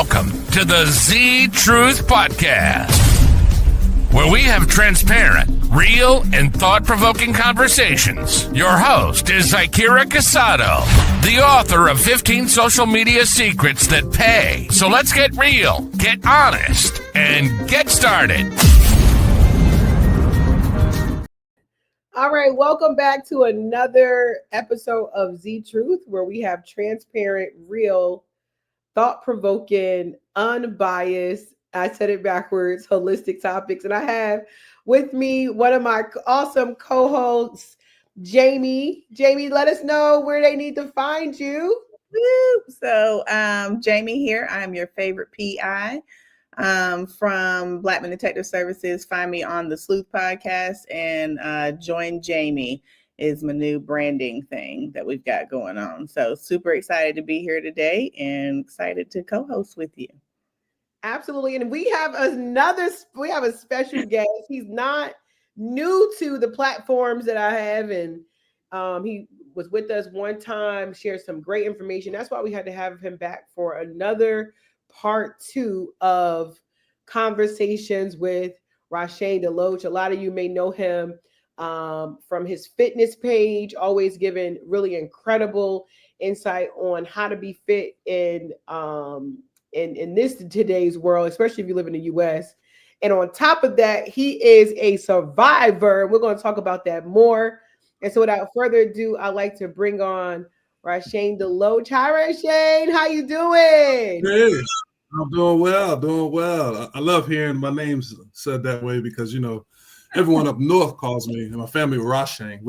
Welcome to the Z Truth Podcast, where we have transparent, real, and thought-provoking conversations. Your host is Zykira Casado, the author of 15 social media secrets that pay. So let's get real, get honest, and get started. All right, welcome back to another episode of Z Truth, where we have transparent, real, thought-provoking, unbiased, I said it backwards, holistic topics. And I have with me one of my awesome co-hosts, Jamie. Jamie, let us know where they need to find you. Woo! So Jamie here. I'm your favorite PI from Blackman Detective Services. Find me on the Sleuth Podcast, and Join Jamie is my new branding thing that we've got going on. So super excited to be here today and excited to co-host with you. Absolutely. And we have a special guest. He's not new to the platforms that I have, and he was with us one time, shared some great information. That's why we had to have him back for another part 2 of conversations with Rashane Deloach. A lot of you may know him from his fitness page, always giving really incredible insight on how to be fit in this today's world, especially if you live in the US. And on top of that, he is a survivor. We're going to talk about that more. And so without further ado, I'd like to bring on Rashane Deloach. Hi, Rashane. How you doing? Hey, I'm doing well. I love hearing my name's said that way because, you know, everyone up north calls me, and my family Rashane.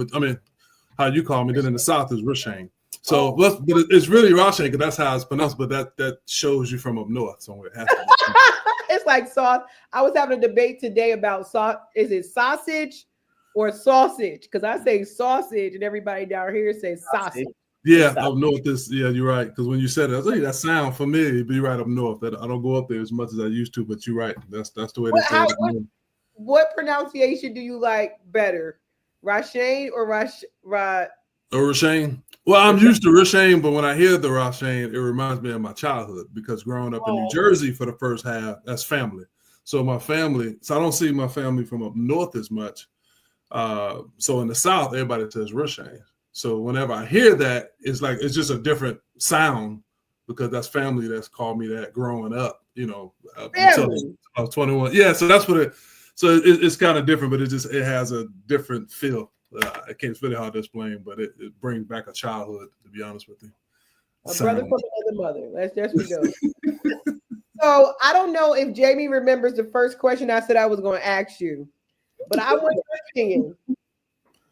How you call me, then in the south is Rashane. So, but it's really Rashane because that's how it's pronounced, but that shows you from up north somewhere. It has to be. It's like sauce. I was having a debate today about sauce. Is it sausage or sausage? Because I say sausage and everybody down here says sausage. Yeah, up north you're right. Because when you said it, I was like, that sound familiar, but you're right up north. I don't go up there as much as I used to, but you're right. That's the way they say it. What pronunciation do you like better? Rashane or Rashane? Well, I'm used to Rashane, but when I hear the Rashane, it reminds me of my childhood because growing up in New Jersey for the first half, that's family. So I don't see my family from up north as much. So in the south, everybody says Rashane. So whenever I hear that, it's just a different sound because that's family that's called me that growing up, you know, until I was 21. Yeah, so that's what it's kind of different, but it has a different feel. It's really hard to explain, but it brings back a childhood, to be honest with you. A brother from another mother. That's we go. So I don't know if Jamie remembers the first question I said I was going to ask you, but I want your opinion,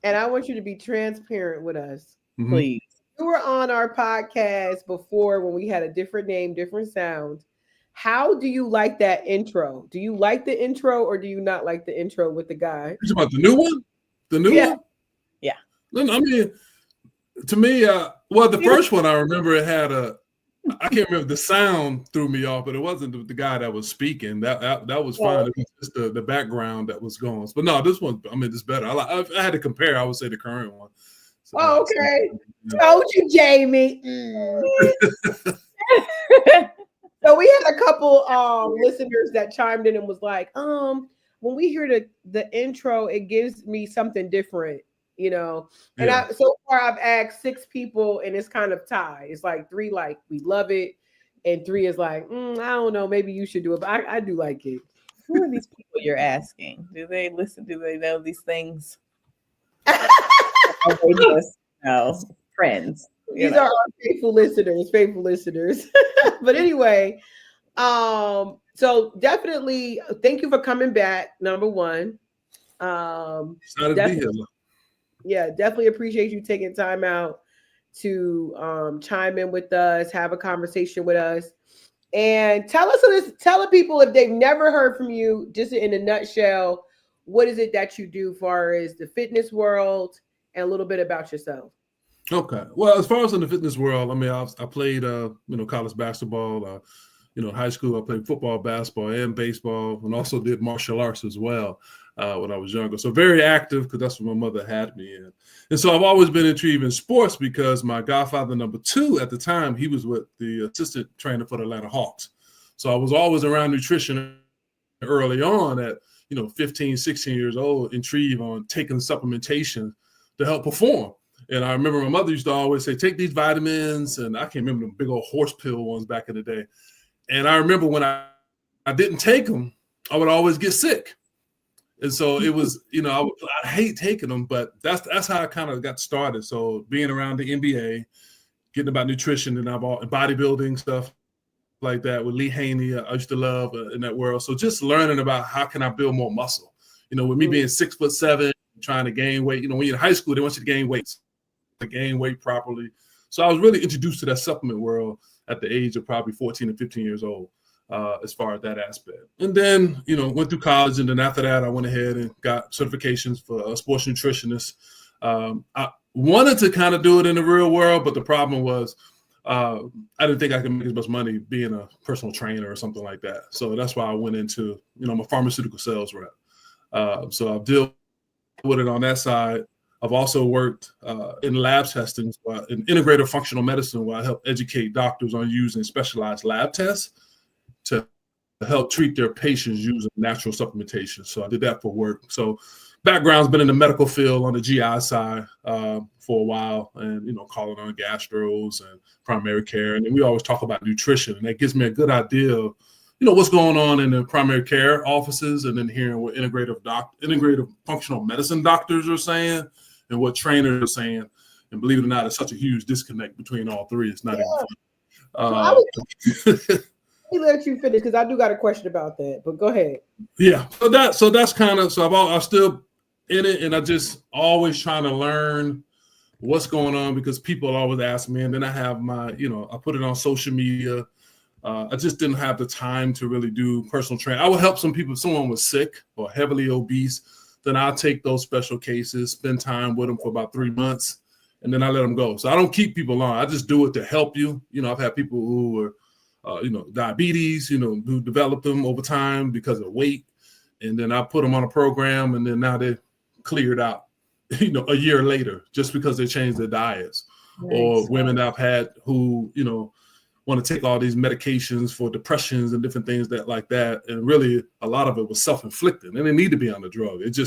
and I want you to be transparent with us. Mm-hmm. Please. You were on our podcast before when we had a different name, different sound. How do you like that intro? Do you like the intro or do you not like the intro with the guy? It's about the new one? The new one? Yeah. I mean, to me, the first one, I remember it had I can't remember, the sound threw me off, but it wasn't the guy that was speaking. That was fine. It was just the background that was going. But no, this one, it's better. I had to compare, I would say the current one. So, okay. Told you, Jamie. So we had a couple listeners that chimed in and was like, when we hear the intro, it gives me something different, you know. And so far I've asked 6 people, and it's kind of tied. It's like 3 like we love it, and 3 is like, I don't know, maybe you should do it, but I do like it. Who are these people you're asking? Do they listen? Do they know these things? No, friends. These are our faithful listeners. But anyway, so definitely thank you for coming back. Number one. Definitely appreciate you taking time out to chime in with us, have a conversation with us, and tell the people, if they've never heard from you, just in a nutshell, what is it that you do as far as the fitness world and a little bit about yourself. Okay. Well, as far as in the fitness world, I played, college basketball. High school, I played football, basketball, and baseball, and also did martial arts as well when I was younger. So very active because that's what my mother had me in. And so I've always been intrigued in sports because my godfather number 2 at the time, he was with the assistant trainer for the Atlanta Hawks. So I was always around nutrition early on at, 15, 16 years old, intrigued on taking supplementation to help perform. And I remember my mother used to always say, take these vitamins. And I can't remember the big old horse pill ones back in the day. And I remember when I didn't take them, I would always get sick. And so it was, I hate taking them, but that's how I kind of got started. So being around the NBA, getting about nutrition and bodybuilding stuff like that with Lee Haney, I used to love in that world. So just learning about how can I build more muscle, with me being 6'7", trying to gain weight, when you're in high school, they want you to gain weight, properly. So I was really introduced to that supplement world at the age of probably 14 and 15 years old, as far as that aspect. And then, went through college. And then after that, I went ahead and got certifications for a sports nutritionist. I wanted to kind of do it in the real world, but the problem was, I didn't think I could make as much money being a personal trainer or something like that. So that's why I went into, I'm a pharmaceutical sales rep. So I've dealt with it on that side. I've also worked in lab testing, in integrative functional medicine, where I help educate doctors on using specialized lab tests to help treat their patients using natural supplementation. So I did that for work. So background's been in the medical field on the GI side for a while, and calling on gastros and primary care, and then we always talk about nutrition, and that gives me a good idea of what's going on in the primary care offices, and then hearing what integrative functional medicine doctors are saying and what trainers are saying. And believe it or not, it's such a huge disconnect between all three. It's not even funny. Let me let you finish because I do got a question about that, but go ahead. Yeah, so that's kind of, so I'm still in it, and I just always trying to learn what's going on because people always ask me, and then I have my, I put it on social media. I just didn't have the time to really do personal training. I would help some people if someone was sick or heavily obese, then I'll take those special cases, spend time with them for about 3 months, and then I let them go. So I don't keep people on. I just do it to help you. I've had people who are, diabetes, who developed them over time because of weight. And then I put them on a program, and then now they're cleared out, a year later, just because they changed their diets. Nice. Or women I've had who, want to take all these medications for depressions and different things like that. And really a lot of it was self-inflicted, and they need to be on the drug. It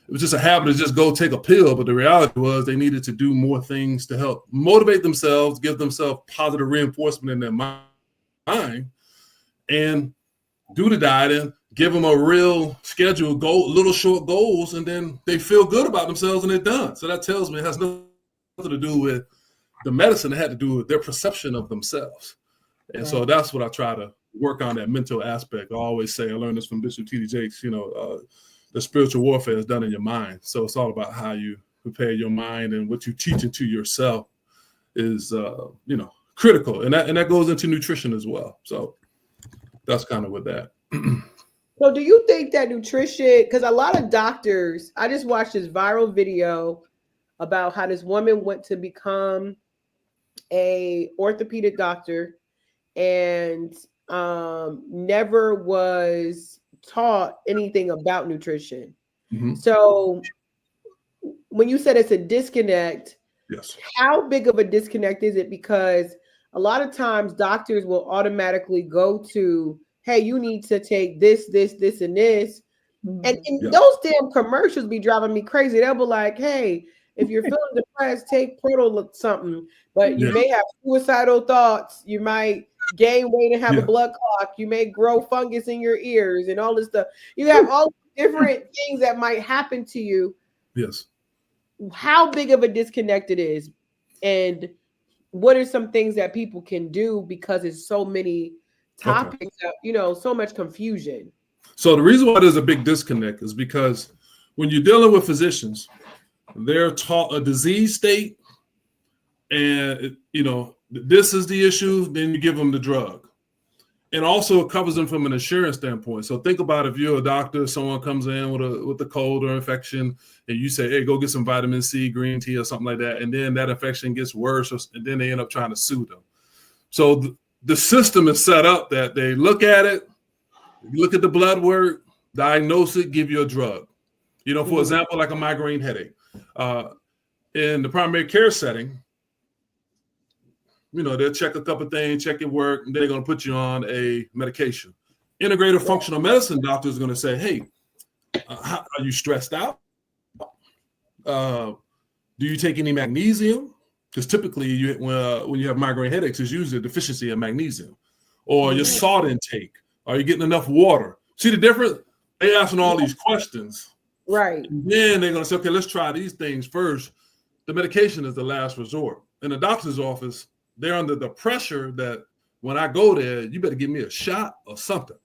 was just a habit to just go take a pill. But the reality was they needed to do more things to help motivate themselves, give themselves positive reinforcement in their mind, and do the dieting, give them a real schedule, little short goals, and then they feel good about themselves and they're done. So that tells me it has nothing to do with the medicine. It had to do with their perception of themselves. And so that's what I try to work on, that mental aspect. I always say, I learned this from Bishop T.D. Jakes, the spiritual warfare is done in your mind. So it's all about how you prepare your mind, and what you teach into yourself is, critical. And that goes into nutrition as well. So that's kind of with that. So do you think that nutrition, because a lot of doctors, I just watched this viral video about how this woman went to become a orthopedic doctor and never was taught anything about nutrition. Mm-hmm. So when you said it's a disconnect, yes, how big of a disconnect is it? Because a lot of times doctors will automatically go to, hey, you need to take this, and this. And those damn commercials be driving me crazy. They'll be like, hey, if you're feeling depressed, take proto something, but you may have suicidal thoughts. You might gain weight and have a blood clot. You may grow fungus in your ears and all this stuff. You have all different things that might happen to you. Yes. How big of a disconnect it is, and what are some things that people can do, because it's so many topics, so much confusion. So the reason why there's a big disconnect is because when you're dealing with physicians, they're taught a disease state, and this is the issue, then you give them the drug. And also it covers them from an insurance standpoint. So think about if you're a doctor, someone comes in with a cold or infection, and you say, hey, go get some vitamin C, green tea or something like that. And then that infection gets worse, and then they end up trying to sue them. So the system is set up that they look at it, look at the blood work, diagnose it, give you a drug. For example, like a migraine headache. In the primary care setting, they'll check a couple of things, check your work, and they're going to put you on a medication. Integrative functional medicine doctor is going to say, hey, are you stressed out? Do you take any magnesium? Because typically, when you have migraine headaches, it's usually a deficiency of magnesium. Or your salt intake. Are you getting enough water? See the difference? They asking all these questions. Right. And then they're going to say, okay, let's try these things first. The medication is the last resort. In the doctor's office, they're under the pressure that when I go there, you better give me a shot or something.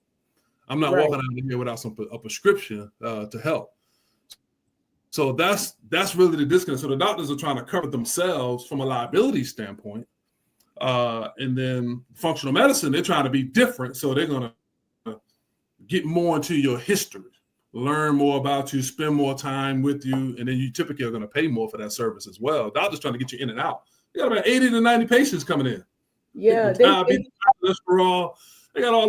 I'm not walking out of here without a prescription to help. So that's really the disconnect. So the doctors are trying to cover themselves from a liability standpoint. And then functional medicine, they're trying to be different. So they're going to get more into your history, learn more about you, spend more time with you. And then you typically are going to pay more for that service as well. Doctors trying to get you in and out. You got about 80 to 90 patients coming in. Yeah. Cholesterol. They got all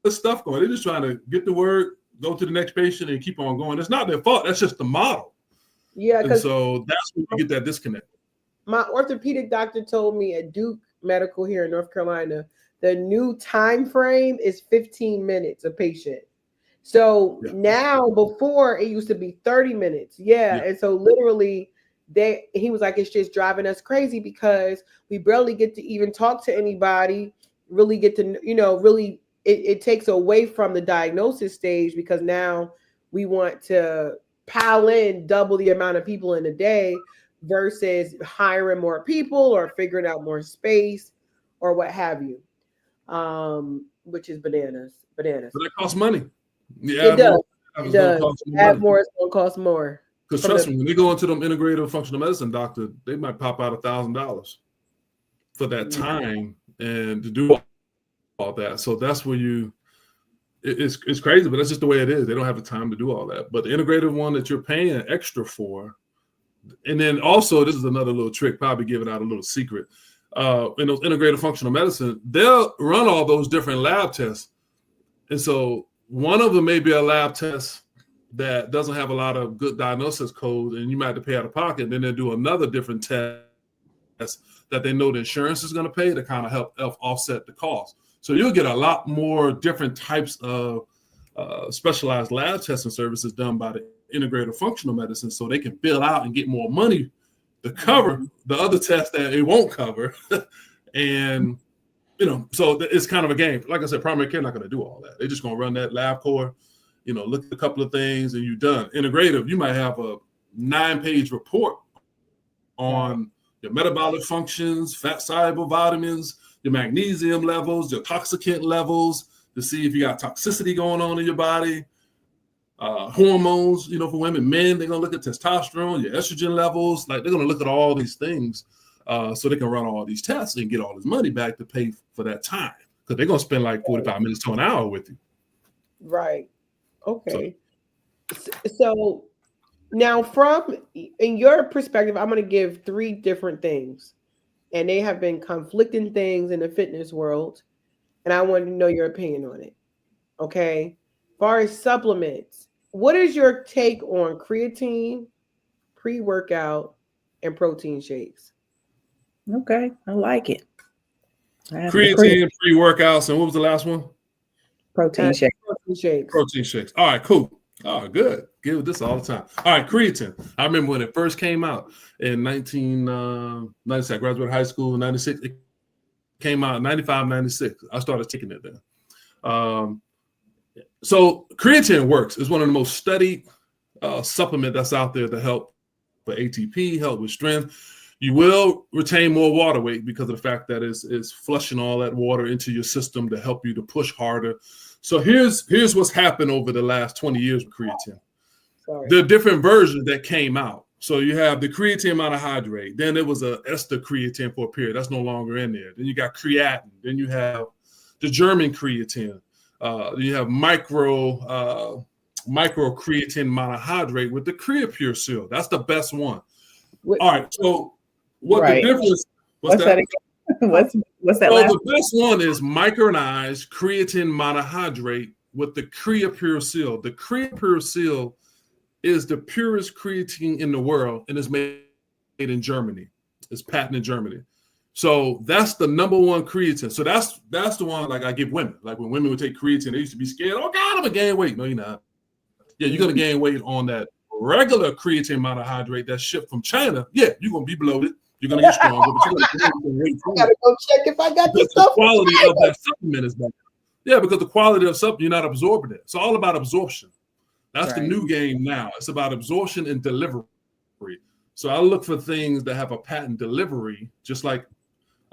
this stuff going. They're just trying to get to work, go to the next patient and keep on going. It's not their fault. That's just the model. Yeah. And so that's when you get that disconnect. My orthopedic doctor told me at Duke Medical here in North Carolina, the new time frame is 15 minutes a patient. So now, before it used to be 30 minutes. And so literally he was like, it's just driving us crazy because we barely get to even talk to anybody, really get to, really it takes away from the diagnosis stage because now we want to pile in double the amount of people in a day versus hiring more people or figuring out more space or what have you, which is bananas. But that costs money. It does. Add more, it's going to cost more. Because trust me, when they go into them integrative functional medicine doctor, they might pop out $1,000 for that time and to do all that. So that's where it's crazy, but that's just the way it is. They don't have the time to do all that. But the integrative one that you're paying extra for, and then also this is another little trick, probably giving out a little secret. In those integrative functional medicine, they'll run all those different lab tests. And so one of them may be a lab test that doesn't have a lot of good diagnosis codes, and you might have to pay out of pocket. Then they'll do another different test that they know the insurance is going to pay to kind of help offset the cost. So you'll get a lot more different types of specialized lab testing services done by the integrative functional medicine so they can bill out and get more money to cover the other tests that it won't cover. And, so it's kind of a game. Like I said, primary care not going to do all that. They're just going to run that lab core, look at a couple of things and you're done. Integrative, you might have a 9-page report on your metabolic functions, fat-soluble vitamins, your magnesium levels, your toxicant levels, to see if you got toxicity going on in your body. Hormones, for women, men, they're going to look at testosterone, your estrogen levels. Like they're going to look at all these things so they can run all these tests and get all this money back to pay for that time. Because they're going to spend like 45 minutes to an hour with you. Right. Okay. So now in your perspective, I'm going to give 3 different things. And they have been conflicting things in the fitness world. And I want to know your opinion on it. Okay. As far as supplements, what is your take on creatine, pre-workout, and protein shakes? Okay. I like it. Creatine, pre-workouts, and what was the last one? Protein shakes. Protein shakes. All right, cool. Oh, good. Give this all the time. All right, creatine. I remember when it first came out in 1996. I graduated high school in 96. It came out in 95, 96. I started taking it then. So creatine works. It's one of the most studied supplement that's out there to help for ATP, help with strength. You will retain more water weight because of the fact that it's flushing all that water into your system to help you to push harder. So here's what's happened over the last 20 years with creatine. There are different versions that came out. So you have the creatine monohydrate. Then there was a ester creatine for a period. That's no longer in there. Then you got creatine. Then you have the German creatine. You have micro creatine monohydrate with the CreaPure seal. That's the best one. All right. So the difference? What's that? What's that? So the best one is micronized creatine monohydrate with the CreaPure seal. The CreaPure seal is the purest creatine in the world and is made in Germany. It's patented in Germany. So that's the number one creatine. So that's the one like I give women. Like when women would take creatine, they used to be scared. Oh God, I'm gonna gain weight. No, you're not. Yeah, you're gonna gain weight on that regular creatine monohydrate that's shipped from China. Yeah, you're gonna be bloated. You're gonna get stronger, but you're gonna gain weight. I gotta go check if I got this the stuff. quality of that supplement is better. Yeah, because the quality of supplement, you're not absorbing it. It's all about absorption. That's the new game now. It's about absorption and delivery. So I look for things that have a patent delivery, just like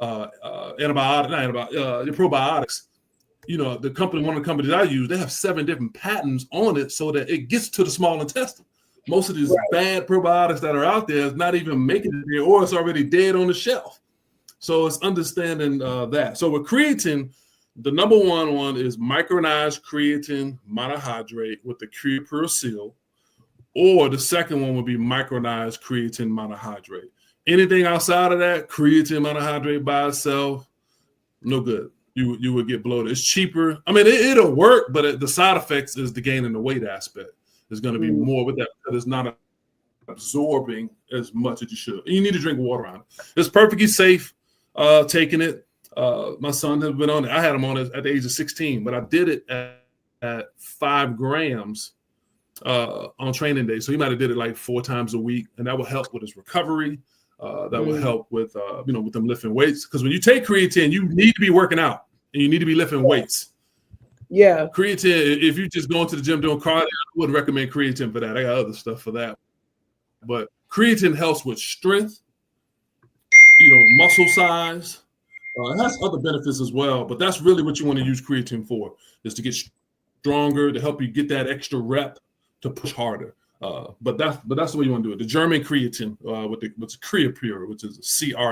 probiotics. You know, one of the companies I use, they have 7 different patents on it so that it gets to the small intestine. Most of these bad probiotics that are out there is not even making it there, or it's already dead on the shelf. So it's understanding that. So with creatine, the number one is micronized creatine monohydrate with the Pure Seal, or the second one would be micronized creatine monohydrate. Anything outside of that, creatine monohydrate by itself, no good. You would get bloated. It's cheaper. I mean, it'll work, but the side effects is the gain in the weight aspect. There's going to be more with that because it's not absorbing as much as you should. And you need to drink water on it. It's perfectly safe taking it. My son has been on it. I had him on it at the age of 16, but I did it at 5 grams on training day. So he might have did it like 4 times a week, and that will help with his recovery. That will help with with them lifting weights. Because when you take creatine, you need to be working out and you need to be lifting weights. Yeah. Creatine, if you just going to the gym doing cardio, I wouldn't recommend creatine for that. I got other stuff for that. But creatine helps with strength, muscle size. It has other benefits as well, but that's really what you want to use creatine for, is to get stronger, to help you get that extra rep to push harder. But that's the way you want to do it. The German creatine with Creapure, which is CREAPURE.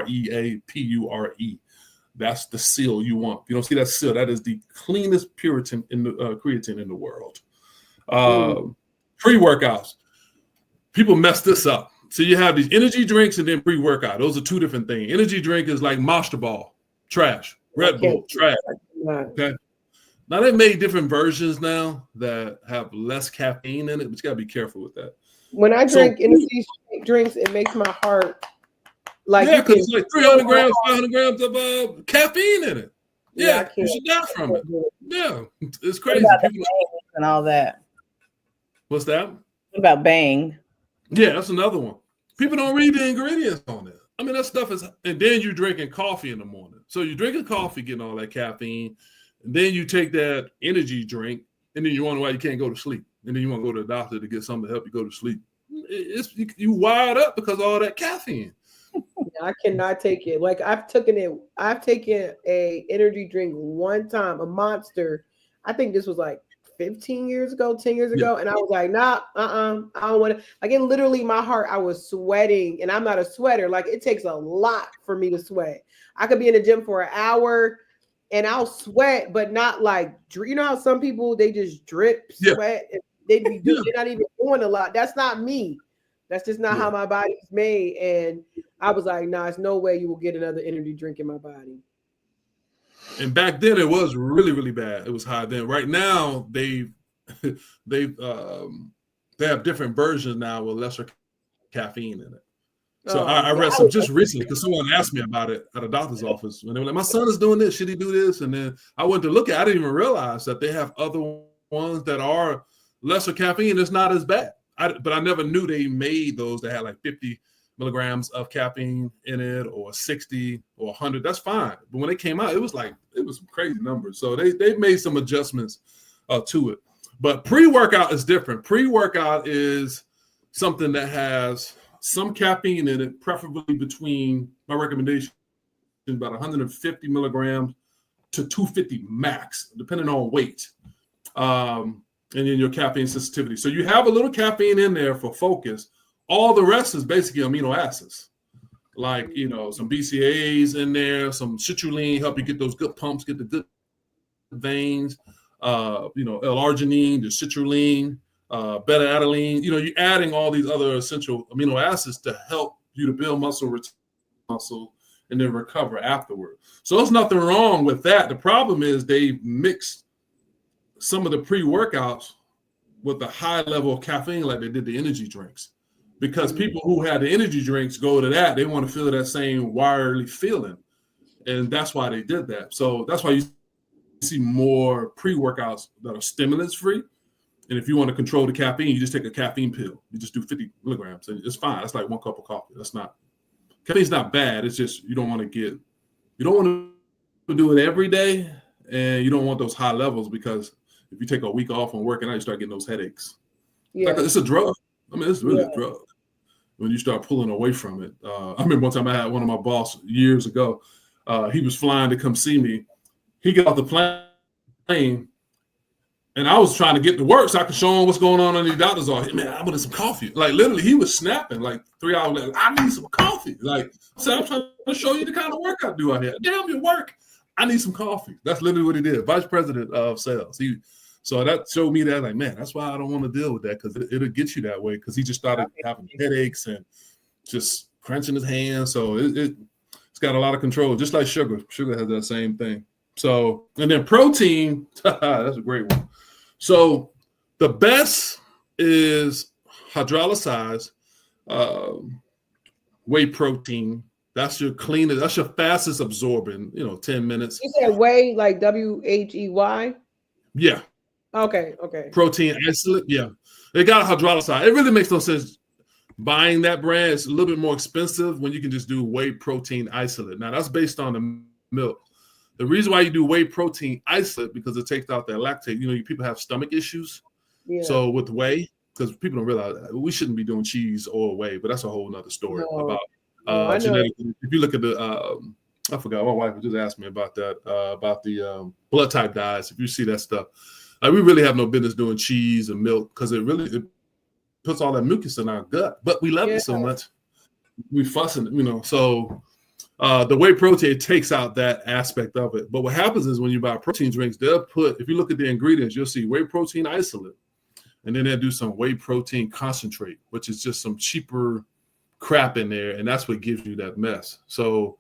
That's the seal you want. If you don't see that seal, that is the cleanest creatine in the world. Pre-workouts. People mess this up. So you have these energy drinks and then pre-workout. Those are 2 different things. Energy drink is like Monster Ball, trash. Red Bull, trash. Okay. Now they made different versions now that have less caffeine in it, but you gotta be careful with that. When I drink energy drinks, it makes my heart because it's like 300 grams, 500 grams of caffeine in it. Yeah, you should die from it. Yeah, it's crazy. And all that. What's that? What about Bang? Yeah, that's another one. People don't read the ingredients on it. I mean, that stuff is, and then you're drinking coffee in the morning. So you're drinking coffee, getting all that caffeine, and then you take that energy drink, and then you wonder why you can't go to sleep. And then you want to go to the doctor to get something to help you go to sleep. You wired up because of all that caffeine. I cannot take it. Like I've taken a energy drink one time, a Monster. I think this was like 15 years ago, 10 years ago. And I was like, nah, I don't want to. Like in literally my heart, I was sweating, and I'm not a sweater. Like it takes a lot for me to sweat. I could be in the gym for an hour and I'll sweat, but not like, you know how some people, they just drip sweat. And they're not even doing a lot. That's not me. That's just not how my body's made. And I was like, nah, there's no way you will get another energy drink in my body. And back then it was really, really bad. It was high then. Right now they have different versions now with lesser caffeine in it. So I read some just recently because someone asked me about it at a doctor's office. And they were like, my son is doing this. Should he do this? And then I went to look at it. I didn't even realize that they have other ones that are lesser caffeine. It's not as bad. But I never knew they made those that had like 50 milligrams of caffeine in it, or 60 or 100. That's fine. But when it came out, it was some crazy numbers. So they made some adjustments to it. But pre-workout is different. Pre-workout is something that has some caffeine in it, preferably between, my recommendation, about 150 milligrams to 250 max, depending on weight. And then your caffeine sensitivity. So you have a little caffeine in there for focus. All the rest is basically amino acids, like, some BCAAs in there, some citrulline, help you get those good pumps, get the good veins, L-arginine, the citrulline, beta-adenine. You're adding all these other essential amino acids to help you to build muscle, and then recover afterward. So there's nothing wrong with that. The problem is they mix some of the pre-workouts with a high level of caffeine like they did the energy drinks. Because people who had the energy drinks go to that, they want to feel that same wiry feeling. And that's why they did that. So that's why you see more pre-workouts that are stimulants-free. And if you want to control the caffeine, you just take a caffeine pill. You just do 50 milligrams, and it's fine. That's like 1 cup of coffee. Caffeine's not bad. It's just you don't want to do it every day, and you don't want those high levels because if you take a week off from working out, you start getting those headaches. Yeah. It's a drug. I mean, it's really a drug when you start pulling away from it. I remember one time I had one of my boss years ago. He was flying to come see me. He got off the plane, and I was trying to get to work so I could show him what's going on in the doctor's office. Man, I wanted some coffee. Like, literally, he was snapping like 3 hours later. I need some coffee. Like, I said, I'm trying to show you the kind of work I do out here. Damn, your work. I need some coffee. That's literally what he did. Vice president of sales. So that showed me that, like, man, that's why I don't want to deal with that because it'll get you that way because he just started having headaches and just crunching his hands. So it's got a lot of control, just like sugar. Sugar has that same thing. So, and then protein, that's a great one. So the best is hydrolyzed whey protein. That's your cleanest, that's your fastest absorbing, 10 minutes. You said whey, like WHEY? Yeah. Okay. Protein isolate, yeah. They got hydrolyzed. It really makes no sense buying that brand. It's a little bit more expensive when you can just do whey protein isolate. Now, that's based on the milk. The reason why you do whey protein isolate because it takes out that lactate. People have stomach issues. Yeah. So with whey, because people don't realize that, we shouldn't be doing cheese or whey, but that's a whole nother story about genetically. If you look at the, I forgot, my wife just asked me about that, about the blood type dyes. If you see that stuff, like we really have no business doing cheese and milk because it puts all that mucus in our gut. But we love it so much, we fussing, So the whey protein takes out that aspect of it. But what happens is when you buy protein drinks, they'll if you look at the ingredients, you'll see whey protein isolate, and then they'll do some whey protein concentrate, which is just some cheaper crap in there, and that's what gives you that mess. So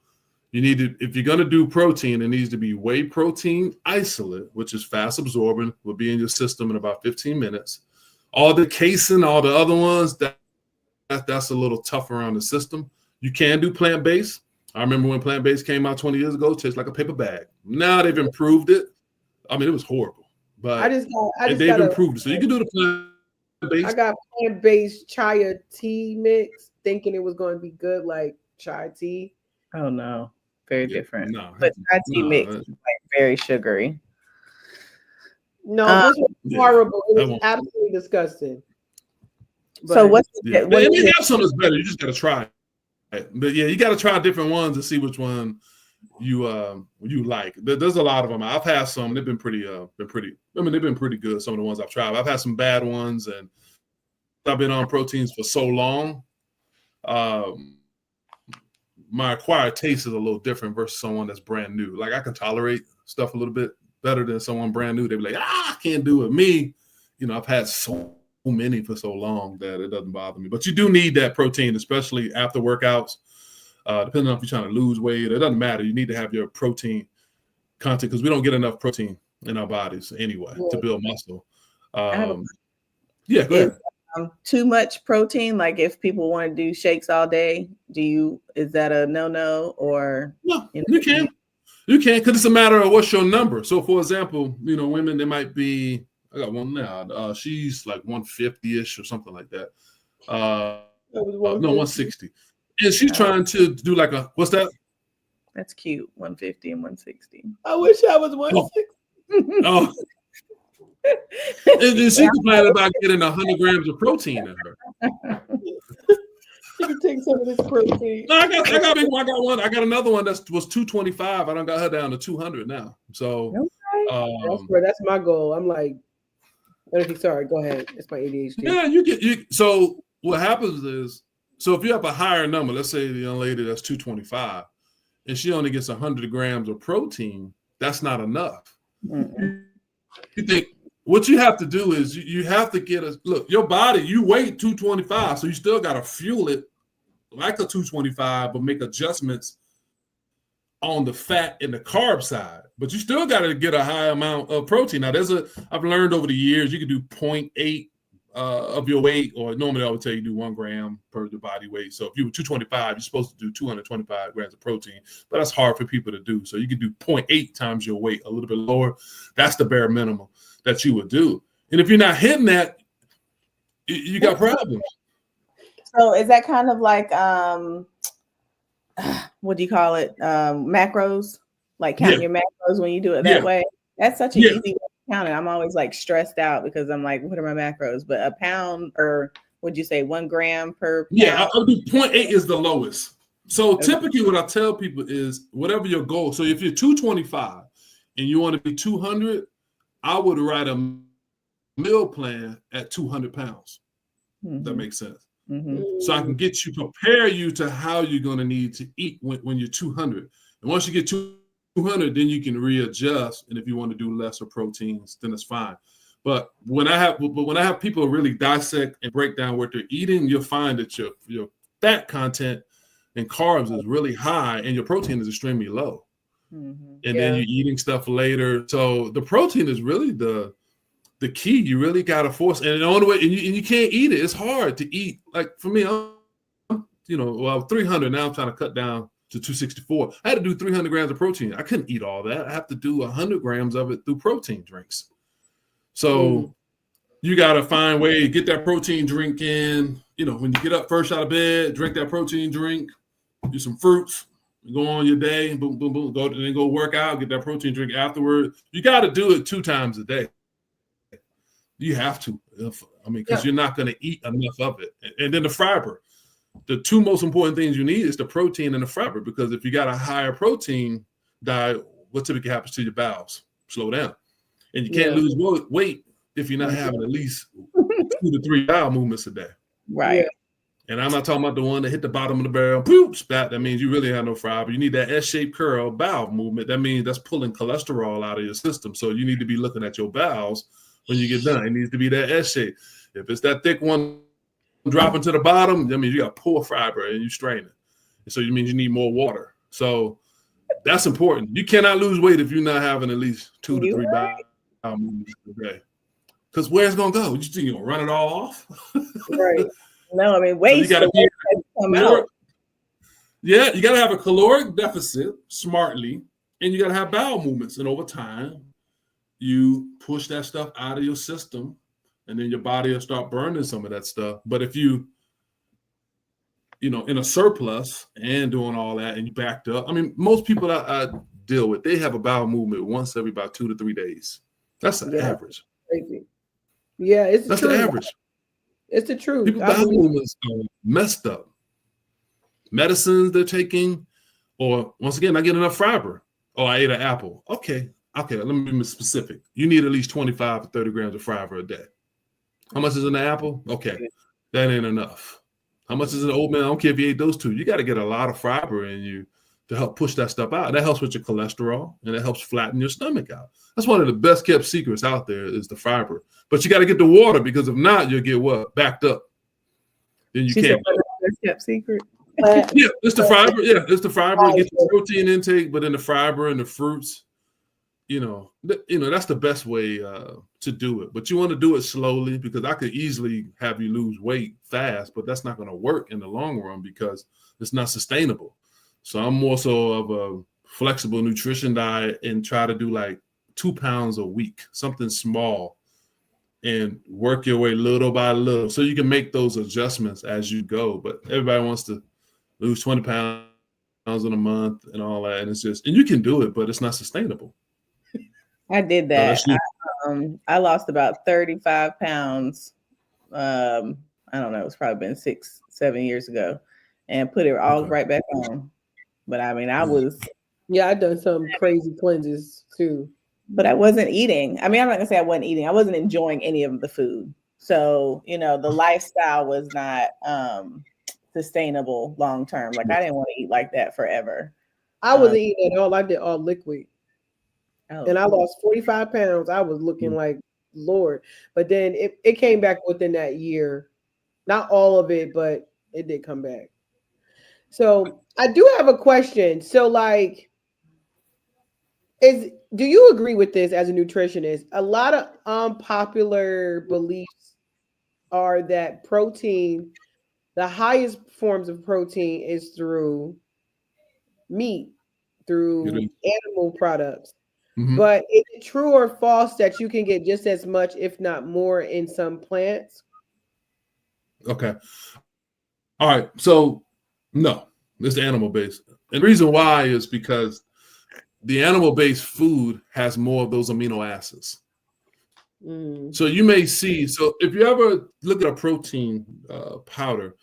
you need to, if you're going to do protein, it needs to be whey protein isolate, which is fast absorbing, will be in your system in about 15 minutes. All the casein, all the other ones, that's a little tougher on the system. You can do plant-based. I remember when plant-based came out 20 years ago, it tastes like a paper bag. Now they've improved it. I mean, it was horrible, but they've improved it. So you can do the plant-based. I got plant-based chia tea mix, thinking it was going to be good, like chai tea. Oh no, very different. No, but chai tea mix is like very sugary. No, this was horrible. It was absolutely disgusting. But, so what's they have some that's better. You just got to try it. But yeah, you got to try different ones to see which one you like. There's a lot of them. I've had some. They've been pretty. They've been pretty good. Some of the ones I've tried. I've had some bad ones, and I've been on proteins for so long. My acquired taste is a little different versus someone that's brand new. Like I can tolerate stuff a little bit better than someone brand new. They be like, I can't do it. Me, I've had so many for so long that it doesn't bother me. But you do need that protein, especially after workouts. Depending on if you're trying to lose weight, it doesn't matter. You need to have your protein content because we don't get enough protein in our bodies anyway to build muscle. Go ahead. Too much protein, like if people want to do shakes all day, is that a no or no? You can because it's a matter of what's your number. So for example, women, they might be, I got one now, she's like 150-ish or something like that. No, 160, and she's trying to do like what's that? That's cute. 150 and 160. I wish I was 160. Oh. And she's complaining about getting 100 grams of protein in her. She can take some of this protein. No, I got one. I got another one that was 225. I done got her down to 200 now. So that's my goal. I'm like, sorry, go ahead. It's my ADHD. Yeah, you. So what happens is, so if you have a higher number, let's say the young lady that's 225, and she only gets 100 grams of protein, that's not enough. Mm-mm. You think what you have to do is you have to get your body, you weigh 225, so you still got to fuel it like a 225, but make adjustments on the fat and the carb side. But you still got to get a high amount of protein. Now, I've learned over the years, you can do 0.8 of your weight, or normally I would tell you do 1 gram per the body weight. So if you were 225, you're supposed to do 225 grams of protein, but that's hard for people to do. So you could do 0.8 times your weight, a little bit lower. That's the bare minimum that you would do. And if you're not hitting that, you got problems. So is that kind of like what do you call it? Macros, like counting your macros when you do it that way. That's such an easy way to count it. I'm always like stressed out because I'm like, what are my macros? But a pound, or would you say 1 gram per pound? Yeah, I'll do 0.8 is the lowest. So typically what I tell people is whatever your goal. So if you're 225 and you want to be 200, I would write a meal plan at 200 pounds. That makes sense. So I can get you, prepare you to how you're going to need to eat when you're 200. And once you get 200, then you can readjust. And if you want to do lesser proteins, then it's fine. But when I have people really dissect and break down what they're eating, you'll find that your fat content and carbs is really high and your protein is extremely low. And then you're eating stuff later. So the protein is really the key. You really got to force, and the only way, and you can't eat it. It's hard to eat. Like for me, I'm 300 now. I'm trying to cut down to 264. I had to do 300 grams of protein. I couldn't eat all that. I have to do 100 grams of it through protein drinks. So you got to find a way to get that protein drink in. When you get up first out of bed, drink that protein drink, do some fruits, go on your day, boom, boom, boom, go work out, get that protein drink afterward. You got to do it 2 times a day. You have to. Because you're not going to eat enough of it. And then the fiber. The 2 most important things you need is the protein and the fiber, because if you got a higher protein diet, what typically happens to your bowels? Slow down. And you can't lose weight if you're not having at least 2 to 3 bowel movements a day. Right. Yeah. And I'm not talking about the one that hit the bottom of the barrel, poop, spat. That means you really have no fiber. You need that S-shaped curl bowel movement. That means that's pulling cholesterol out of your system. So you need to be looking at your bowels when you get done. It needs to be that S shape. If it's that thick one dropping to the bottom, that means you got poor fiber and you strain it. So you mean you need more water. So that's important. You cannot lose weight if you're not having at least 2 to 3 bowel movements a day. Because where's it gonna go? You think you're gonna run it all off? Right. No, weight. So you gotta you gotta have a caloric deficit smartly, and you gotta have bowel movements. And over time, you push that stuff out of your system, and then your body will start burning some of that stuff. But if you in a surplus and doing all that and you backed up, most people that I deal with, they have a bowel movement once every about 2 to 3 days. That's the average. Crazy. Yeah, that's the average. It's the truth. People's bowel movements are messed up. Medicines they're taking, or once again, not getting enough fiber. Oh, I ate an apple. Okay, let me be specific. You need at least 25 to 30 grams of fiber a day. How much is in the apple? Okay, that ain't enough. How much is in the oatmeal? I don't care if you ate those 2. You got to get a lot of fiber in you to help push that stuff out. That helps with your cholesterol, and it helps flatten your stomach out. That's one of the best kept secrets out there is the fiber. But you got to get the water, because if not, you'll get what? Backed up. Then you can't. Best kept secret. Yeah, it's the fiber. Yeah, it's the fiber. Get your protein intake, but then the fiber and the fruits. That's the best way to do it. But you want to do it slowly, because I could easily have you lose weight fast, but that's not going to work in the long run because it's not sustainable. So I'm more so of a flexible nutrition diet and try to do like 2 pounds a week, something small, and work your way little by little. So you can make those adjustments as you go. But everybody wants to lose 20 pounds in a month and all that. And it's just, and you can do it, but it's not sustainable. I did that. I lost about 35 pounds. I don't know. It's probably been 6-7 years ago, and put it all right back on. But I was. Yeah, I've done some crazy cleanses too. But I wasn't eating. I'm not gonna say I wasn't eating. I wasn't enjoying any of the food. So, the lifestyle was not sustainable long term. Like I didn't want to eat like that forever. I wasn't eating at all. I did all liquid. And I lost 45 pounds. I was looking like Lord. But then it came back within that year. Not all of it, but it did come back. So I do have a question. So do you agree with this as a nutritionist? A lot of unpopular beliefs are that protein, the highest forms of protein is through meat, through animal products. Mm-hmm. But is it true or false that you can get just as much, if not more, in some plants? Okay. All right. So no, it's animal based. And the reason why is because the animal based food has more of those amino acids. So you may see, so if you ever look at a protein powder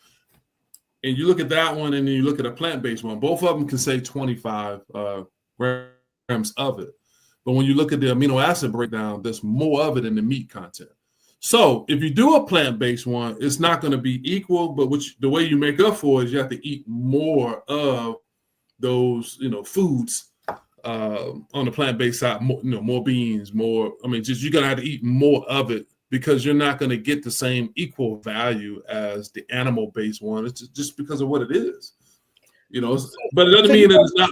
and you look at that one and then you look at a plant-based one, both of them can say 25 grams of it. But when you look at the amino acid breakdown, there's more of it in the meat content. So if you do a plant-based one, it's not going to be equal, but the way you make up for it is you have to eat more of those, foods on the plant-based side, more beans, more. I mean, just you're gonna have to eat more of it because you're not going to get the same equal value as the animal-based one. It's just because of what it is, But it doesn't mean that it's not.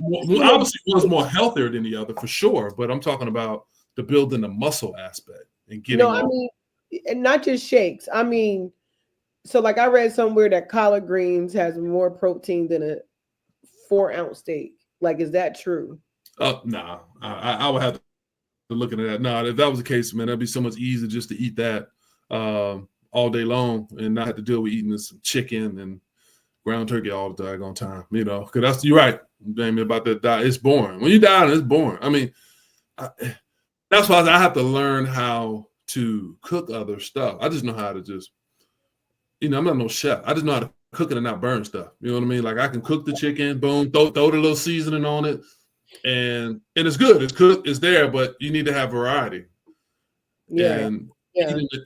Obviously, one's more healthier than the other for sure. But I'm talking about the building the muscle aspect and getting. No, I mean, and not just shakes. I mean, so like I read somewhere that collard greens has more protein than a 4-ounce steak. Like, is that true? Nah, I would have to look into that. Nah, if that was the case, man, that'd be so much easier just to eat that all day long and not have to deal with eating this chicken and ground turkey all the daggone time, because you're right, Jamie, about that diet. It's boring. When you die, it's boring. I mean, that's why I have to learn how to cook other stuff. I just know how to just, I'm not no chef. I just know how to cook it and not burn stuff. You know what I mean? Like I can cook the chicken, boom, throw the little seasoning on it. And it's good. It's cooked. It's there, but you need to have variety. Yeah. And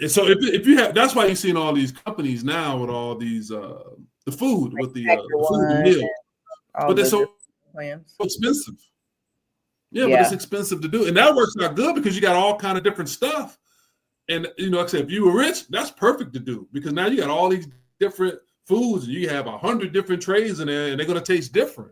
so if you have, that's why you're seeing all these companies now with all these the food with the food and meal, but they're so expensive. Yeah, but it's expensive to do, and that works out good because you got all kind of different stuff. And like I said, if you were rich, that's perfect to do because now you got all these different foods, and you have 100 different trays in there, and they're going to taste different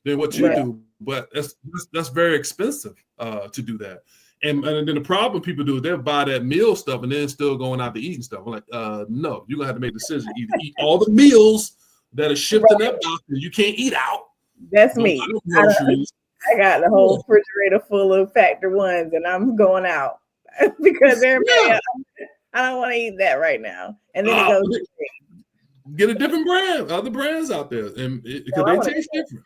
than what you do. But that's very expensive to do that. And then the problem people do is they'll buy that meal stuff and then still going out to eat and stuff. I'm like, no, you're gonna have to make a decision. Either eat all the meals that are shipped in that box and you can't eat out. That's me. I got the whole refrigerator full of Factor ones and I'm going out because everybody else, I don't want to eat that right now. And then it goes get a different brand, other brands out there, and because they taste different.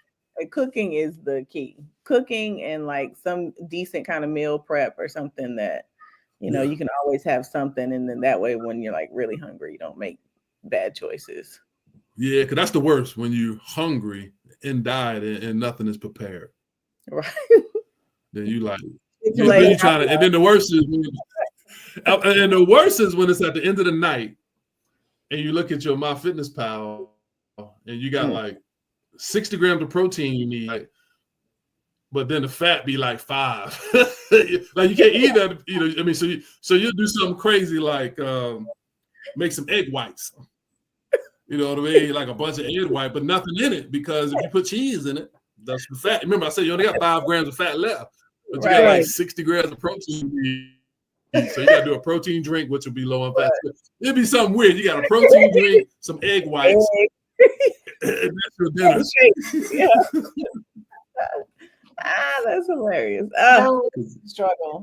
Cooking is the key. Cooking and like some decent kind of meal prep or something that you can always have something, and then that way when you're like really hungry, you don't make bad choices. Yeah, because that's the worst when you're hungry and diet and nothing is prepared. Right. Then you like you're trying to, and then the worst is when it's at the end of the night and you look at your MyFitnessPal and you got like 60 grams of protein you need, but then the fat be like 5. Like you can't eat that, I mean, so you'll do something crazy like make some egg whites. You know what I mean? Like a bunch of egg white, but nothing in it because if you put cheese in it, that's the fat. Remember, I said you only got 5 grams of fat left, but you got like 60 grams of protein. So you got to do a protein drink, which will be low on fat. It'd be something weird. You got a protein drink, some egg whites. And that's your dinner. That's hilarious. Struggle.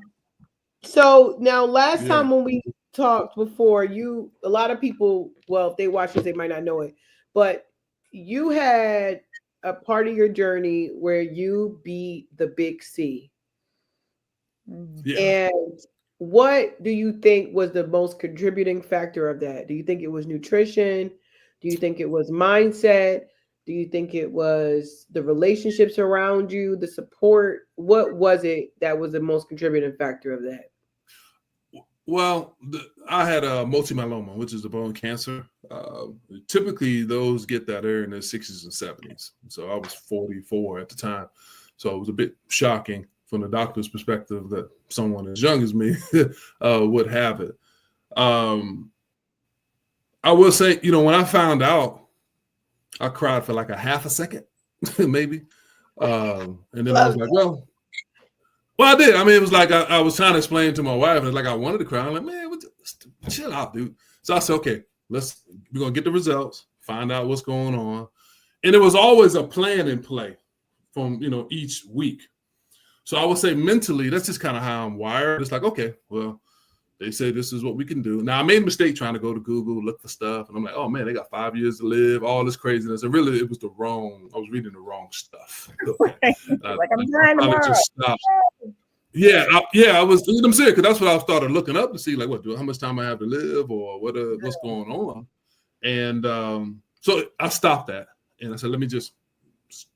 So now, last time when we talked before, a lot of people, well, if they watch this, they might not know it, but you had a part of your journey where you beat the big C. And what do you think was the most contributing factor of that? Do you think it was nutrition? Do you think it was mindset? Do you think it was the relationships around you, the support? What was it that was the most contributing factor of that? Well, I had a multi-myeloma, which is a bone cancer. Typically, those get that in their 60s and 70s. So I was 44 at the time. So it was a bit shocking from the doctor's perspective that someone as young as me would have it. I will say, when I found out, I cried for like a half a second, maybe. And then I was like, well, I did. I mean, it was like I was trying to explain to my wife, and it's like I wanted to cry. I'm like, man, chill out, dude. So I said, okay, we're gonna get the results, find out what's going on. And there was always a plan in play from each week. So I would say mentally, that's just kind of how I'm wired. It's like, okay, well, they say this is what we can do. Now, I made a mistake trying to go to Google, look for stuff. And I'm like, oh, man, they got 5 years to live, all this craziness. And really, I was reading the wrong stuff. Like I'm trying tomorrow. I was, I'm serious, because that's what I started looking up to see, like, how much time I have to live or what's going on. And so I stopped that. And I said, let me just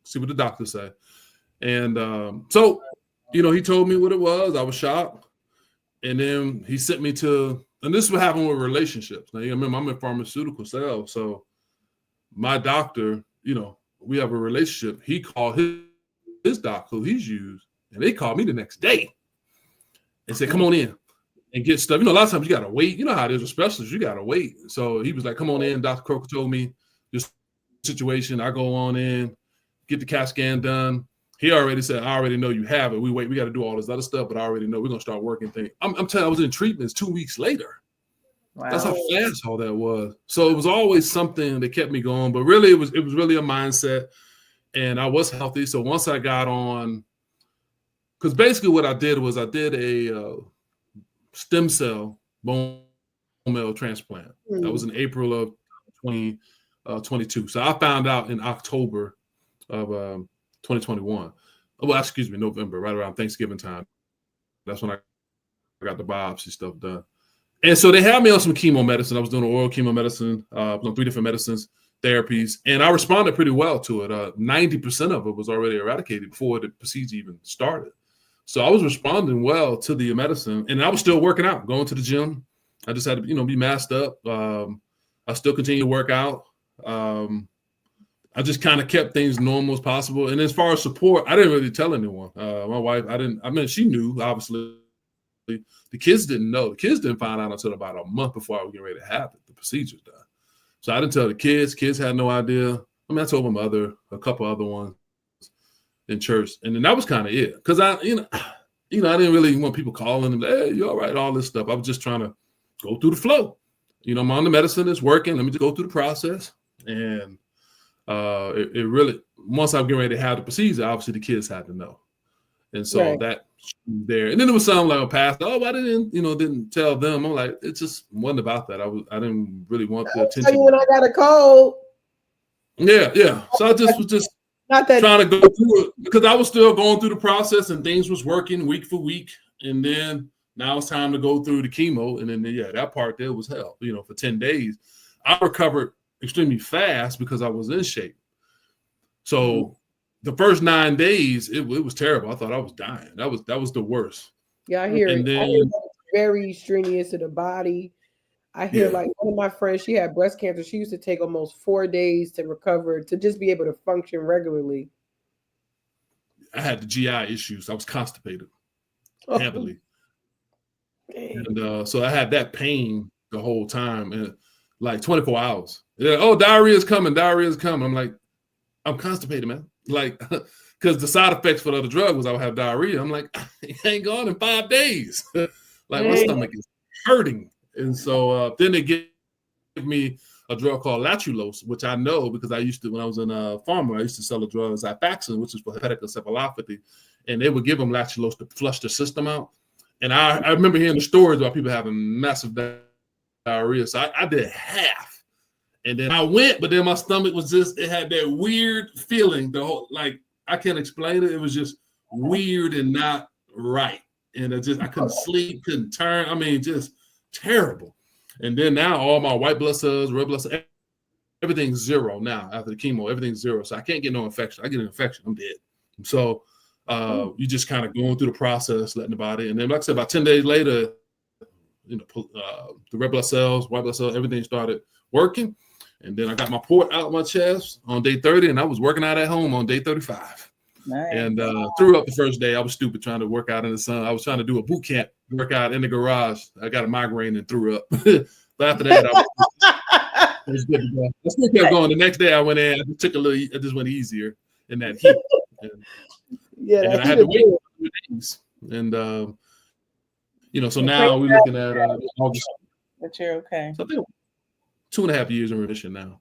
see what the doctor said. And so, he told me what it was. I was shocked. And then he sent me to, and this is what happened with relationships. Now, you remember, I'm in pharmaceutical sales. So my doctor, we have a relationship. He called his doctor who he's used, and they called me the next day and said, come on in and get stuff. A lot of times you got to wait. You know how it is with specialists, you got to wait. So he was like, come on in. Dr. Croker told me this situation. I go on in, get the CAT scan done. He already said, I already know you have it. We got to do all this other stuff, but I already know we're going to start working things. I'm telling you, I was in treatments 2 weeks later. Wow. That's how fast all that was. So it was always something that kept me going, but really it was really a mindset, and I was healthy. So once I got on, because basically what I did was I did a stem cell bone marrow transplant. That was in April of 2022. So I found out in October of 2021. Well, excuse me, November, right around Thanksgiving time. That's when I got the biopsy stuff done. And so they had me on some chemo medicine. I was doing oral chemo medicine, on 3 different medicines, therapies, and I responded pretty well to it. 90% of it was already eradicated before the procedure even started. So I was responding well to the medicine, and I was still working out, going to the gym. I just had to, be masked up. I still continue to work out. I just kind of kept things normal as possible. And as far as support, I didn't really tell anyone. My wife, she knew, obviously. The kids didn't know. The kids didn't find out until about a month before I was getting ready to have the procedures done. So I didn't tell the kids. Kids had no idea. I told my mother, a couple other ones in church. And then that was kind of it. Because I didn't really want people calling and, hey, you all right, all this stuff. I was just trying to go through the flow. I'm on the medicine, it's working. Let me just go through the process. And it really, once I'm getting ready to have the procedure, obviously the kids had to know. And so that there. And then there was some like a pastor, I didn't tell them. I'm like, it just wasn't about that. I didn't really want the attention. Tell you when I got a cold. Yeah. So I just was just trying to go through it because I was still going through the process and things was working week for week. And then now it's time to go through the chemo. And then, that part there was hell, for 10 days. I recovered extremely fast because I was in shape. So the first 9 days, it was terrible. I thought I was dying. That was the worst. Yeah, I hear and it. Then, I hear it's very strenuous to the body. I hear like one of my friends, she had breast cancer. She used to take almost 4 days to recover, to just be able to function regularly. I had the GI issues. I was constipated heavily. And so I had that pain the whole time, and like 24 hours. Diarrhea is coming. I'm like, I'm constipated, man. Like, because the side effects for the other drug was I would have diarrhea. I'm like, it ain't gone in 5 days. Like, my stomach is hurting. And so then they give me a drug called lactulose, which I know because I used to, when I was in pharma, I used to sell a drug, Xifaxan, which is for hepatic encephalopathy. And they would give them lactulose to flush the system out. And I remember hearing the stories about people having massive diarrhea. So I did half. And then I went, but then my stomach was it had that weird feeling. Like, I can't explain it. It was just weird and not right. And I couldn't sleep, couldn't turn. Just terrible. And then now all my white blood cells, red blood cells, everything's zero now after the chemo. Everything's zero. So I can't get no infection. I get an infection, I'm dead. So you just kind of going through the process, letting the body. And then, like I said, about 10 days later, the red blood cells, white blood cells, everything started working. And then I got my port out of my chest on day 30, and I was working out at home on day 35. Nice. And threw up the first day. I was stupid trying to work out in the sun. I was trying to do a boot camp workout in the garage. I got a migraine and threw up. But after that, I was good to go. I still kept going. The next day I went in. I just went easier in that heat. And I had to wait for 2 days. And so now we're looking at August. But you're okay. So 2.5 years in remission now.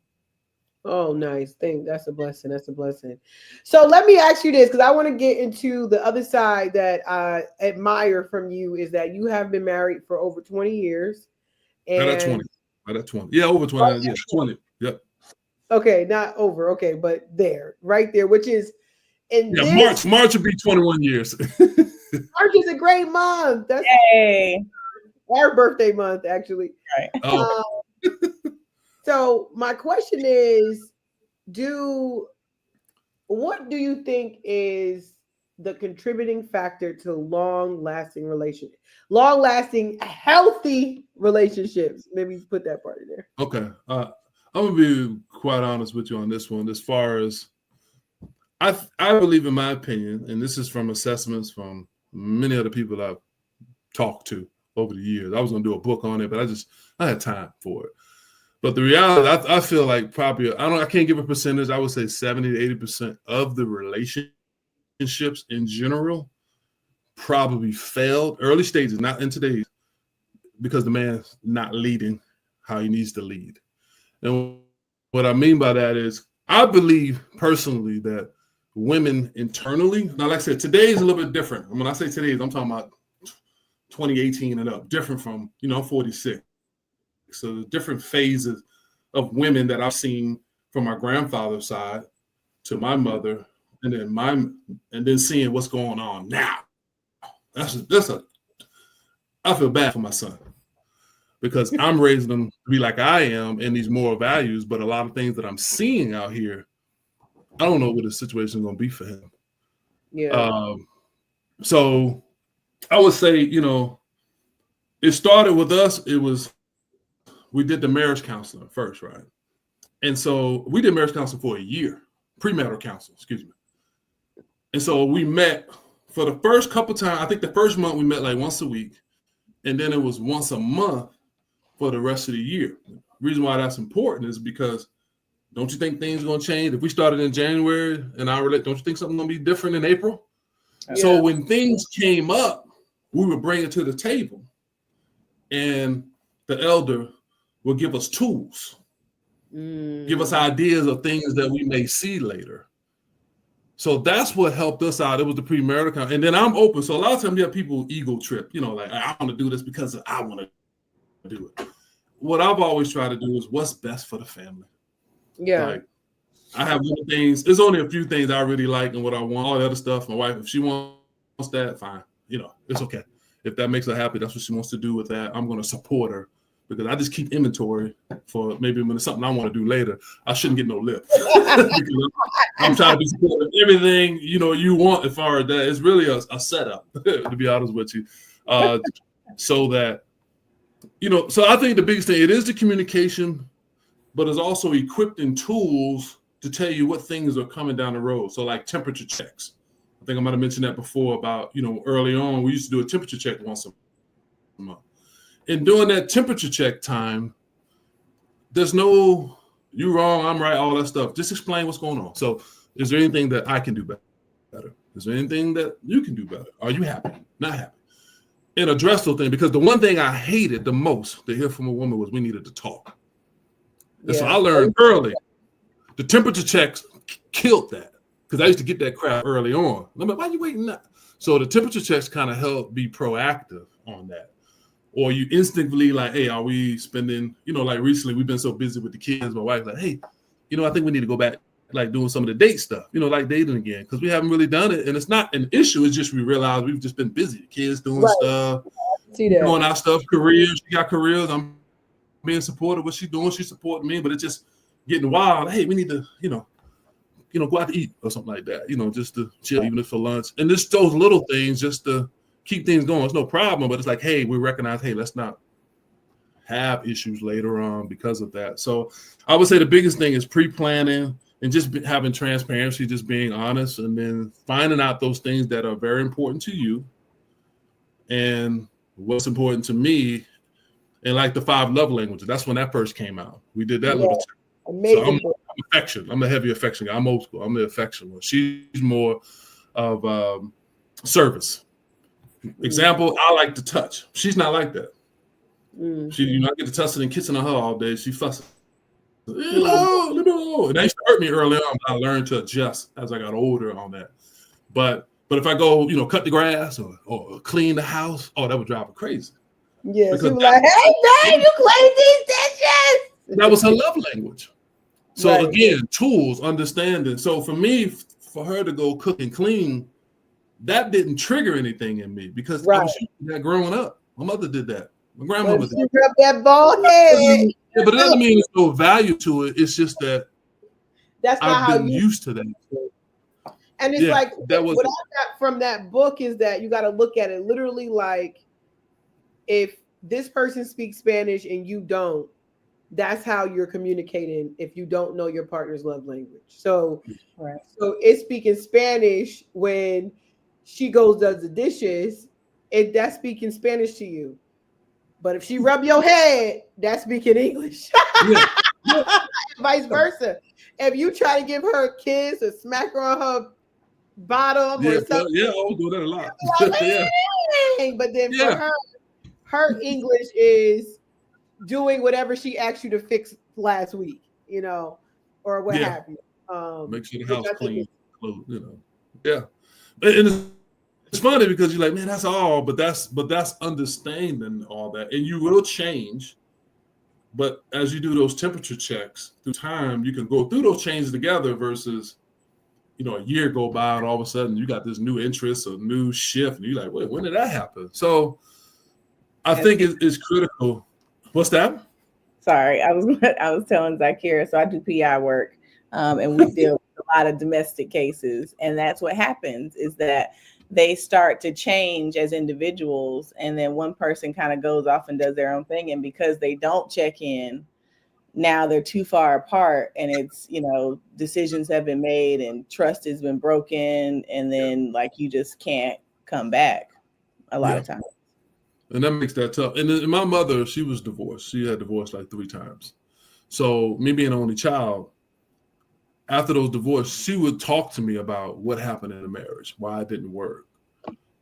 Oh, nice. That's a blessing. That's a blessing. So let me ask you this, because I want to get into the other side that I admire from you is that you have been married for over 20 years. And Right at 20. Right at 20. Yeah, over 20. Yeah, 20. Yep. Okay, not over. Okay, but there, right there, which is March would be 21 years. March is a great month. That's our birthday month, actually. Right. Oh. So my question is, what do you think is the contributing factor to long-lasting healthy relationships? Maybe put that part in there. Okay. I'm gonna be quite honest with you on this one. As far as I believe, in my opinion, and this is from assessments from many other people I've talked to over the years. I was gonna do a book on it, but I had time for it. But the reality, I feel like probably I can't give a percentage. I would say 70 to 80% of the relationships in general probably failed early stages, not in today's, because the man's not leading how he needs to lead. And what I mean by that is, I believe personally that women internally, now like I said, today is a little bit different. When I say today, I'm talking about 2018 and up, different from, I'm 46. So the different phases of women that I've seen from my grandfather's side to my mother, and then seeing what's going on now. I feel bad for my son, because I'm raising them to be like I am in these moral values, but a lot of things that I'm seeing out here, I don't know what the situation is going to be for him. Yeah. So I would say, it started with us. We did the marriage counseling first, right? And so we did marriage counseling for a year, premarital counseling, excuse me. And so we met for the first couple times. I think the first month we met like once a week, and then it was once a month for the rest of the year. The reason why that's important is because, don't you think things are going to change? If we started in January and don't you think something's going to be different in April? Yeah. So when things came up, we would bring it to the table, and the elder will give us tools, give us ideas of things that we may see later. So that's what helped us out. It was the premarital counseling. And then I'm open. So a lot of times you have people ego trip, like, I want to do this because I want to do it. What I've always tried to do is what's best for the family. Yeah. Like, I have little things. There's only a few things I really like and what I want. All the other stuff, my wife, if she wants that, fine. It's okay. If that makes her happy, that's what she wants to do with that. I'm going to support her, because I just keep inventory for maybe when it's something I want to do later. I shouldn't get no lip. I'm trying to be supportive of everything, you want as far as that. It's really a setup, to be honest with you. So that, so I think the biggest thing, it is the communication, but it's also equipped in tools to tell you what things are coming down the road. So like temperature checks. I think I might have mentioned that before about, early on, we used to do a temperature check once a month. And during that temperature check time, there's no, you wrong, I'm right, all that stuff. Just explain what's going on. So is there anything that I can do better? Is there anything that you can do better? Are you happy? Not happy? And address those things, because the one thing I hated the most to hear from a woman was we needed to talk. And so I learned early, the temperature checks killed that, because I used to get that crap early on. I'm like, why are you waiting now? So the temperature checks kind of help be proactive on that. Or you instinctively like, hey, are we spending, like recently we've been so busy with the kids. My wife's like, hey, I think we need to go back, like doing some of the date stuff, like dating again, because we haven't really done it. And it's not an issue. It's just we realize we've just been busy. The kids doing stuff, doing our stuff, careers. She got careers. I'm being supportive. What she's doing, she's supporting me. But it's just getting wild. Hey, we need to, go out to eat or something like that, just to chill, even if for lunch. And just those little things just to keep things going. It's no problem, but it's like, hey, we recognize, hey, let's not have issues later on because of that. So I would say the biggest thing is pre-planning and just having transparency, just being honest, and then finding out those things that are very important to you and what's important to me. And like the 5 love languages, that's when that first came out. We did that little. Amazing. So I'm affection. I'm a heavy affection guy. I'm old school. I'm the affection one. She's more of service. Example, I like to touch. She's not like that. She, I get to touch her and kissing on her all day. She fusses. hello, leave me alone. And that used to hurt me early on, but I learned to adjust as I got older on that. But if I go, cut the grass or clean the house, that would drive her crazy. Yeah, because she was like, "Hey, babe, you clean these dishes." That was her love language. So Right. again, tools, understanding. So for me, for her to go cook and clean, that didn't trigger anything in me because I was used to that growing up. My mother did that. My grandmother did that. That bald head. Yeah, but it doesn't mean there's no value to it. It's just that that's not I've been used to that. And it's like that was what I got from that book is that you got to look at it literally like if this person speaks Spanish and you don't, that's how you're communicating if you don't know your partner's love language. So, so it's speaking Spanish when she does the dishes, that's speaking Spanish to you. But if she rub your head, that's speaking English. Vice versa. If you try to give her a kiss or smack her on her bottom or something. Yeah, I would do that a lot. Like, but then for her English is doing whatever she asked you to fix last week, or what have you. Make sure the house clean, Yeah. And it's funny because you're like, man, that's all, but that's understanding all that. And you will change. But as you do those temperature checks through time, you can go through those changes together versus, a year go by and all of a sudden you got this new interest or new shift. And you're like, wait, when did that happen? So I think it's critical. What's that? Sorry, I was telling Zakira, so I do PI work, and we deal with a lot of domestic cases, and that's what happens is that they start to change as individuals, and then one person kind of goes off and does their own thing, and because they don't check in, now they're too far apart, and it's decisions have been made and trust has been broken, and then you just can't come back a lot of times. And that makes that tough. And my mother, she was divorced. She had divorced 3 times. So me being the only child, after those divorces, she would talk to me about what happened in the marriage, why it didn't work.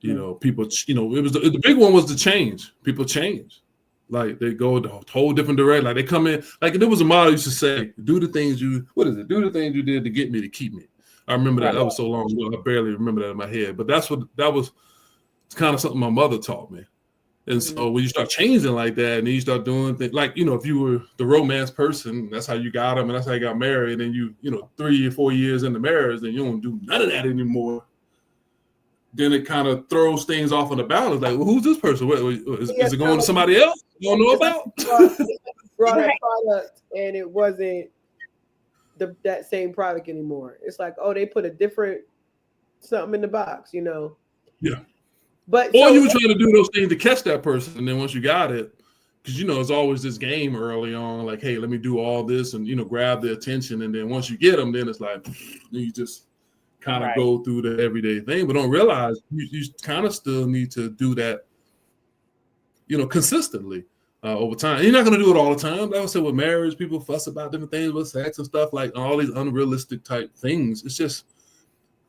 People, it was the big one was the change. People change. They go a whole different direction. They come in, there was a model used to say, do the things you did to get me to keep me. I remember that. That was so long ago. I barely remember that in my head. But that was kind of something my mother taught me. And so when you start changing like that, and then you start doing things if you were the romance person, that's how you got them, and that's how you got married, and you 3 or 4 years in the marriage, then you don't do none of that anymore. Then it kind of throws things off on the balance. Well, who's this person? Is it going to somebody else you don't know about? Brought a product, and it wasn't that same product anymore. It's they put a different something in the box, Yeah. But you were trying to do those things to catch that person, and then once you got it, because it's always this game early on, hey, let me do all this and grab their attention, and then once you get them, then it's you just kind of go through the everyday thing, but don't realize you kind of still need to do that, consistently over time. And you're not going to do it all the time. Like I said, with marriage, people fuss about different things with sex and stuff, all these unrealistic type things. It's just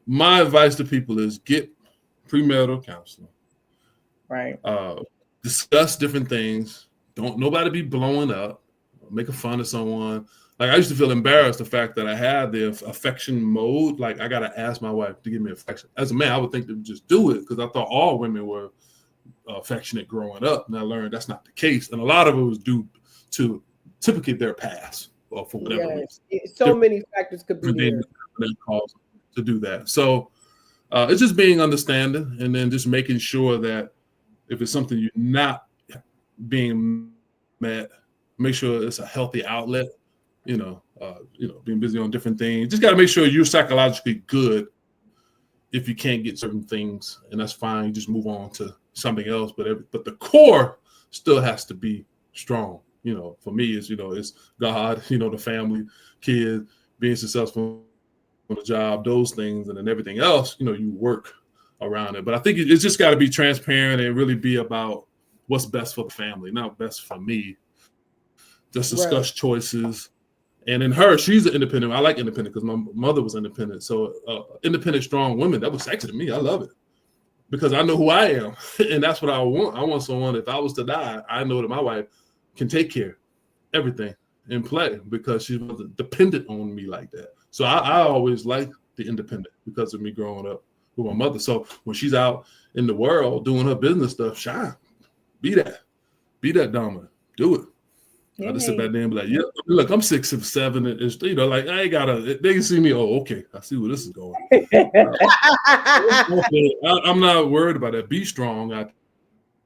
my advice to people is get premarital counseling. Right. Discuss different things. Don't nobody be blowing up, making fun of someone. I used to feel embarrassed the fact that I had the affection mode. I got to ask my wife to give me affection. As a man, I would think to just do it because I thought all women were affectionate growing up. And I learned that's not the case. And a lot of it was due to typically their past or for whatever reason. So many factors could be there. That cause to do that. So it's just being understanding and then just making sure that if it's something you're not being met, make sure it's a healthy outlet. Being busy on different things. Just got to make sure you're psychologically good if you can't get certain things, and that's fine. You just move on to something else. But the core still has to be strong. For me, it's God, the family, kids, being successful on the job, those things, and then everything else, you work around it. But I think it's just got to be transparent and really be about what's best for the family, not best for me. Just discuss choices. And in her, she's an independent. I like independent because my mother was independent. So independent, strong women, that was sexy to me. I love it because I know who I am. And that's what I want. I want someone, if I was to die, I know that my wife can take care of everything. in play because she wasn't dependent on me like that. So I always liked the independent because of me growing up with my mother. So when she's out in the world doing her business stuff, shine, be that dominant, do it. I just sit back there and be like, yeah, look, I'm 6'7", and you know, like I ain't gotta. They can see me. Oh, okay, I see where this is going. I'm not worried about that. Be strong out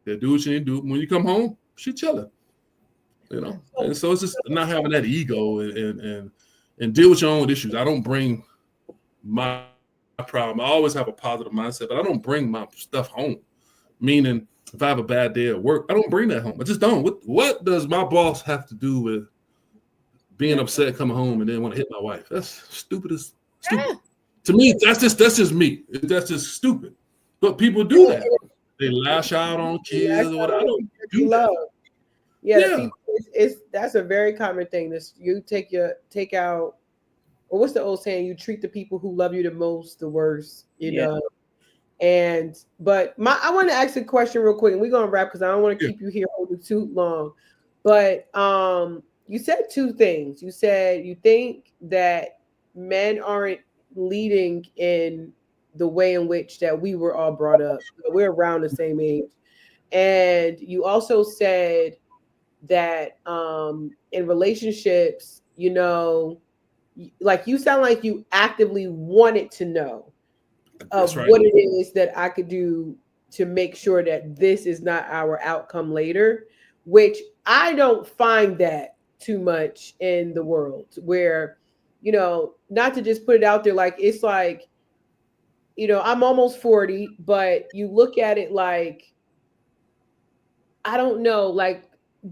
there. Do what you need to do. When you come home, she chilling. You know, and so it's just not having that ego and deal with your own issues. I don't bring my problem. I always have a positive mindset, but I don't bring my stuff home. Meaning, if I have a bad day at work, I don't bring that home. I just don't. What does my boss have to do with being upset coming home and then want to hit my wife? That's stupid as stupid. To me, that's just me. That's just stupid. But people do that. They lash out on kids or whatever. I don't do that. Yeah. That's a very common thing. This you take out, or what's the old saying? You treat the people who love you the most the worst, you know. But I want to ask a question real quick, and we're gonna wrap because I don't want to keep you here holding too long. But you said two things. You said you think that men aren't leading in the way in which that we were all brought up. We're around the same age, and you also said that in relationships, you know, like you sound like you actively wanted to know of what it is that I could do to make sure that this is not our outcome later, which I don't find that too much in the world where, you know, not to just put it out there, like, it's like, you know, I'm almost 40, but you look at it like, I don't know, like,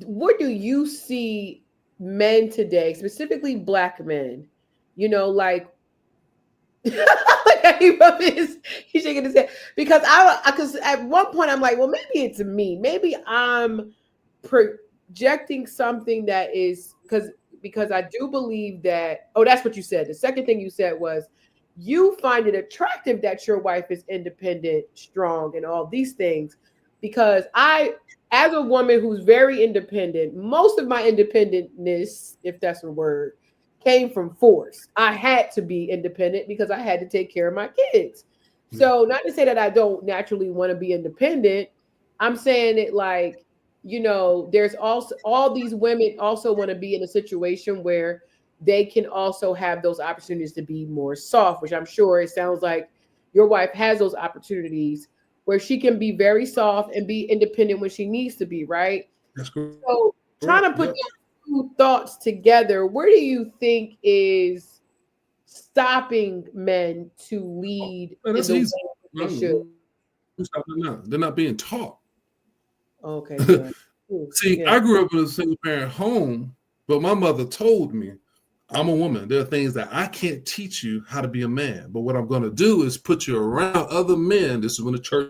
what do you see men today, specifically Black men, you know, like, he's shaking his head because because at one point I'm like, well, maybe it's me. Maybe I'm projecting something that is because I do believe that. Oh, that's what you said. The second thing you said was you find it attractive that your wife is independent, strong, and all these things. Because as a woman who's very independent, most of my independentness, if that's a word, came from force. I had to be independent because I had to take care of my kids. So not to say that I don't naturally want to be independent. I'm saying it like, you know, there's also all these women also want to be in a situation where they can also have those opportunities to be more soft, which I'm sure it sounds like your wife has those opportunities where she can be very soft and be independent when she needs to be, right? That's cool. So trying to put two thoughts together, where do you think is stopping men to lead in the way they should? They're not being taught. Okay. See, I grew up in a single parent home, but my mother told me, I'm a woman. There are things that I can't teach you how to be a man, but what I'm going to do is put you around other men. This is when the church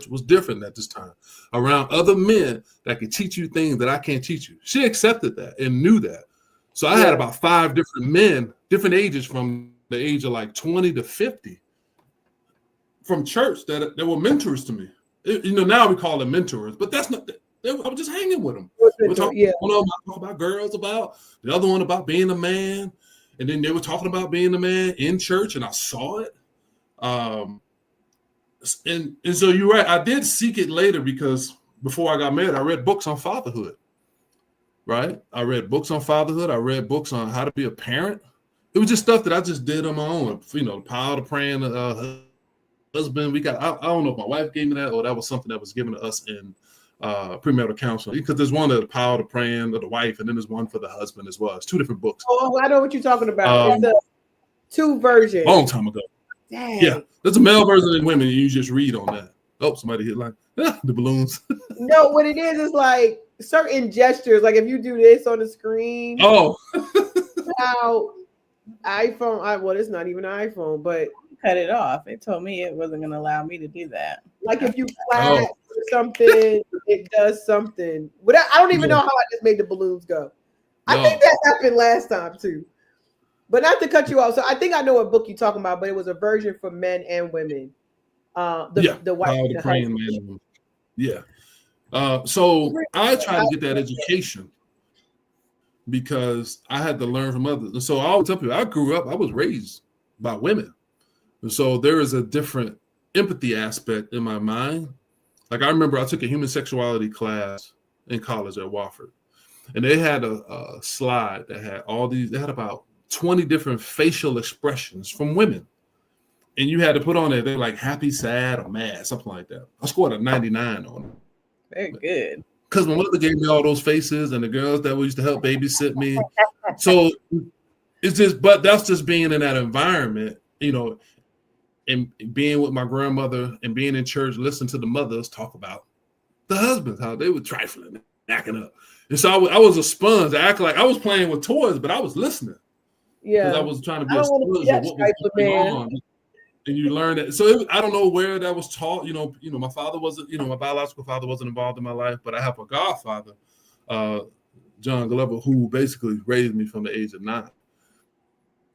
was different at this time, around other men that can teach you things that I can't teach you. She accepted that and knew that. So I had about 5 different men, different ages from the age of like 20 to 50 from church that were mentors to me. You know, now we call them mentors, but that's not, I was just hanging with them. We're talking about girls, about the other one about being a man. And then they were talking about being a man in church, and I saw it. And so you're right. I did seek it later because before I got married, I read books on fatherhood, right? I read books on fatherhood. I read books on how to be a parent. It was just stuff that I just did on my own. You know, the power of praying, husband. I don't know if my wife gave me that or that was something that was given to us in premarital counseling, because there's one of the power of praying of the wife, and then there's one for the husband as well. It's 2 different books. Oh, I know what you're talking about. It's a 2 versions. Long time ago. Dang. Yeah, there's a male version and women. You just read on that. Oh, somebody hit like the balloons. No, what it is like certain gestures. Like if you do this on the screen. Oh. Now, iPhone. Well, it's not even an iPhone, but cut it off. It told me it wasn't going to allow me to do that. Like if you clap or something, it does something. But I don't even know how I just made the balloons go. I think that happened last time too. But not to cut you off. So I think I know what book you're talking about, but it was a version for men and women. The white the praying man. Yeah. So I try to get that education. because I had to learn from others. And so I always tell people, I was raised by women. And so there is a different empathy aspect in my mind. Like I remember I took a human sexuality class in college at Wofford. And they had a slide that had they had about 20 different facial expressions from women. And you had to put on it, they're like happy, sad, or mad, something like that. I scored a 99 on it. Very good. Because my mother gave me all those faces and the girls that used to help babysit me. So it's just, but that's just being in that environment, you know, and being with my grandmother and being in church, listening to the mothers talk about the husbands, how they were trifling, acting up. And so I was a sponge. I act like I was playing with toys, but I was listening. Yeah. Because I was trying to be a sponge of what was going on. And you learn that. So I don't know where that was taught. You know, my father wasn't, my biological father wasn't involved in my life, but I have a godfather, John Glover, who basically raised me from the age of 9.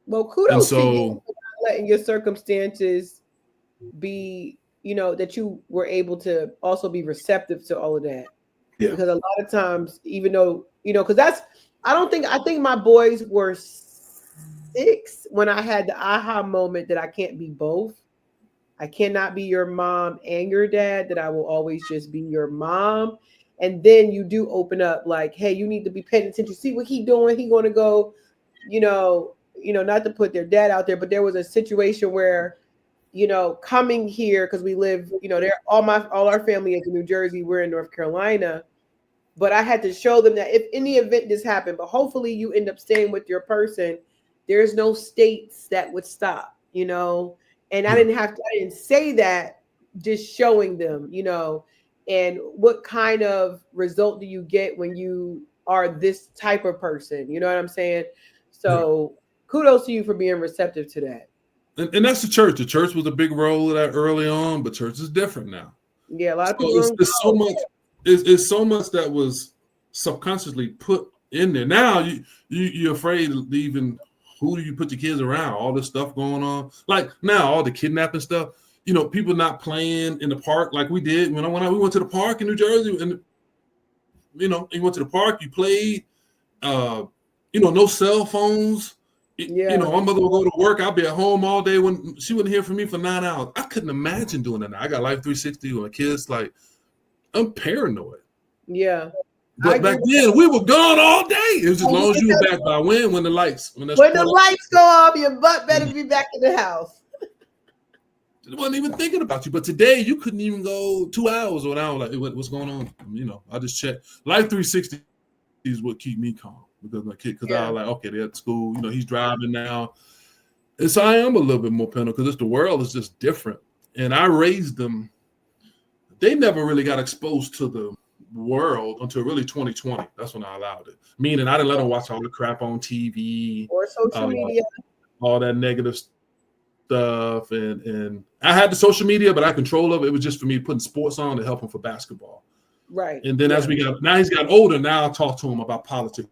Well, kudos to you for not letting your circumstances be, that you were able to also be receptive to all of that. Yeah. Because a lot of times, even though, because I think my boys were 6 when I had the aha moment that I can't be both. I cannot be your mom and your dad, that I will always just be your mom. And then you do open up like, hey, you need to be paying attention. See what he doing. He going to go, not to put their dad out there, but there was a situation where, coming here, because we live, all our family is in New Jersey. We're in North Carolina. But I had to show them that if in the event this happened, but hopefully you end up staying with your person, there's no states that would stop, and I didn't say that, just showing them, and what kind of result do you get when you are this type of person? You know what I'm saying? So kudos to you for being receptive to that. And that's the church. The church was a big role of that early on, but church is different now. Yeah, a lot of people. It's so much. It's so much that was subconsciously put in there. Now you're afraid of even who do you put your kids around? All this stuff going on. Like now, all the kidnapping stuff. People not playing in the park like we did when we went to the park in New Jersey, and you went to the park, you played. No cell phones. My mother would go to work. I'd be at home all day when she wouldn't hear from me for 9 hours. I couldn't imagine doing that. Now. I got Life 360 with my kids. Like, I'm paranoid. Yeah. But back then, we were gone all day. It was as long as you were back by when the lights. When the lights go off, your butt better be back in the house. I wasn't even thinking about you. But today, you couldn't even go 2 hours or an hour. Like, what's going on? I just checked. Life 360 is what keep me calm. Because my kid, I was like, okay, they're at school, he's driving now. And so I am a little bit more paranoid because the world is just different. And I raised them. They never really got exposed to the world until really 2020. That's when I allowed it. Meaning I didn't let them watch all the crap on TV. Or social media. All that negative stuff. And I had the social media, but I control of it. It was just for me putting sports on to help him for basketball. Right. And then as he's got older, now I talk to him about politics.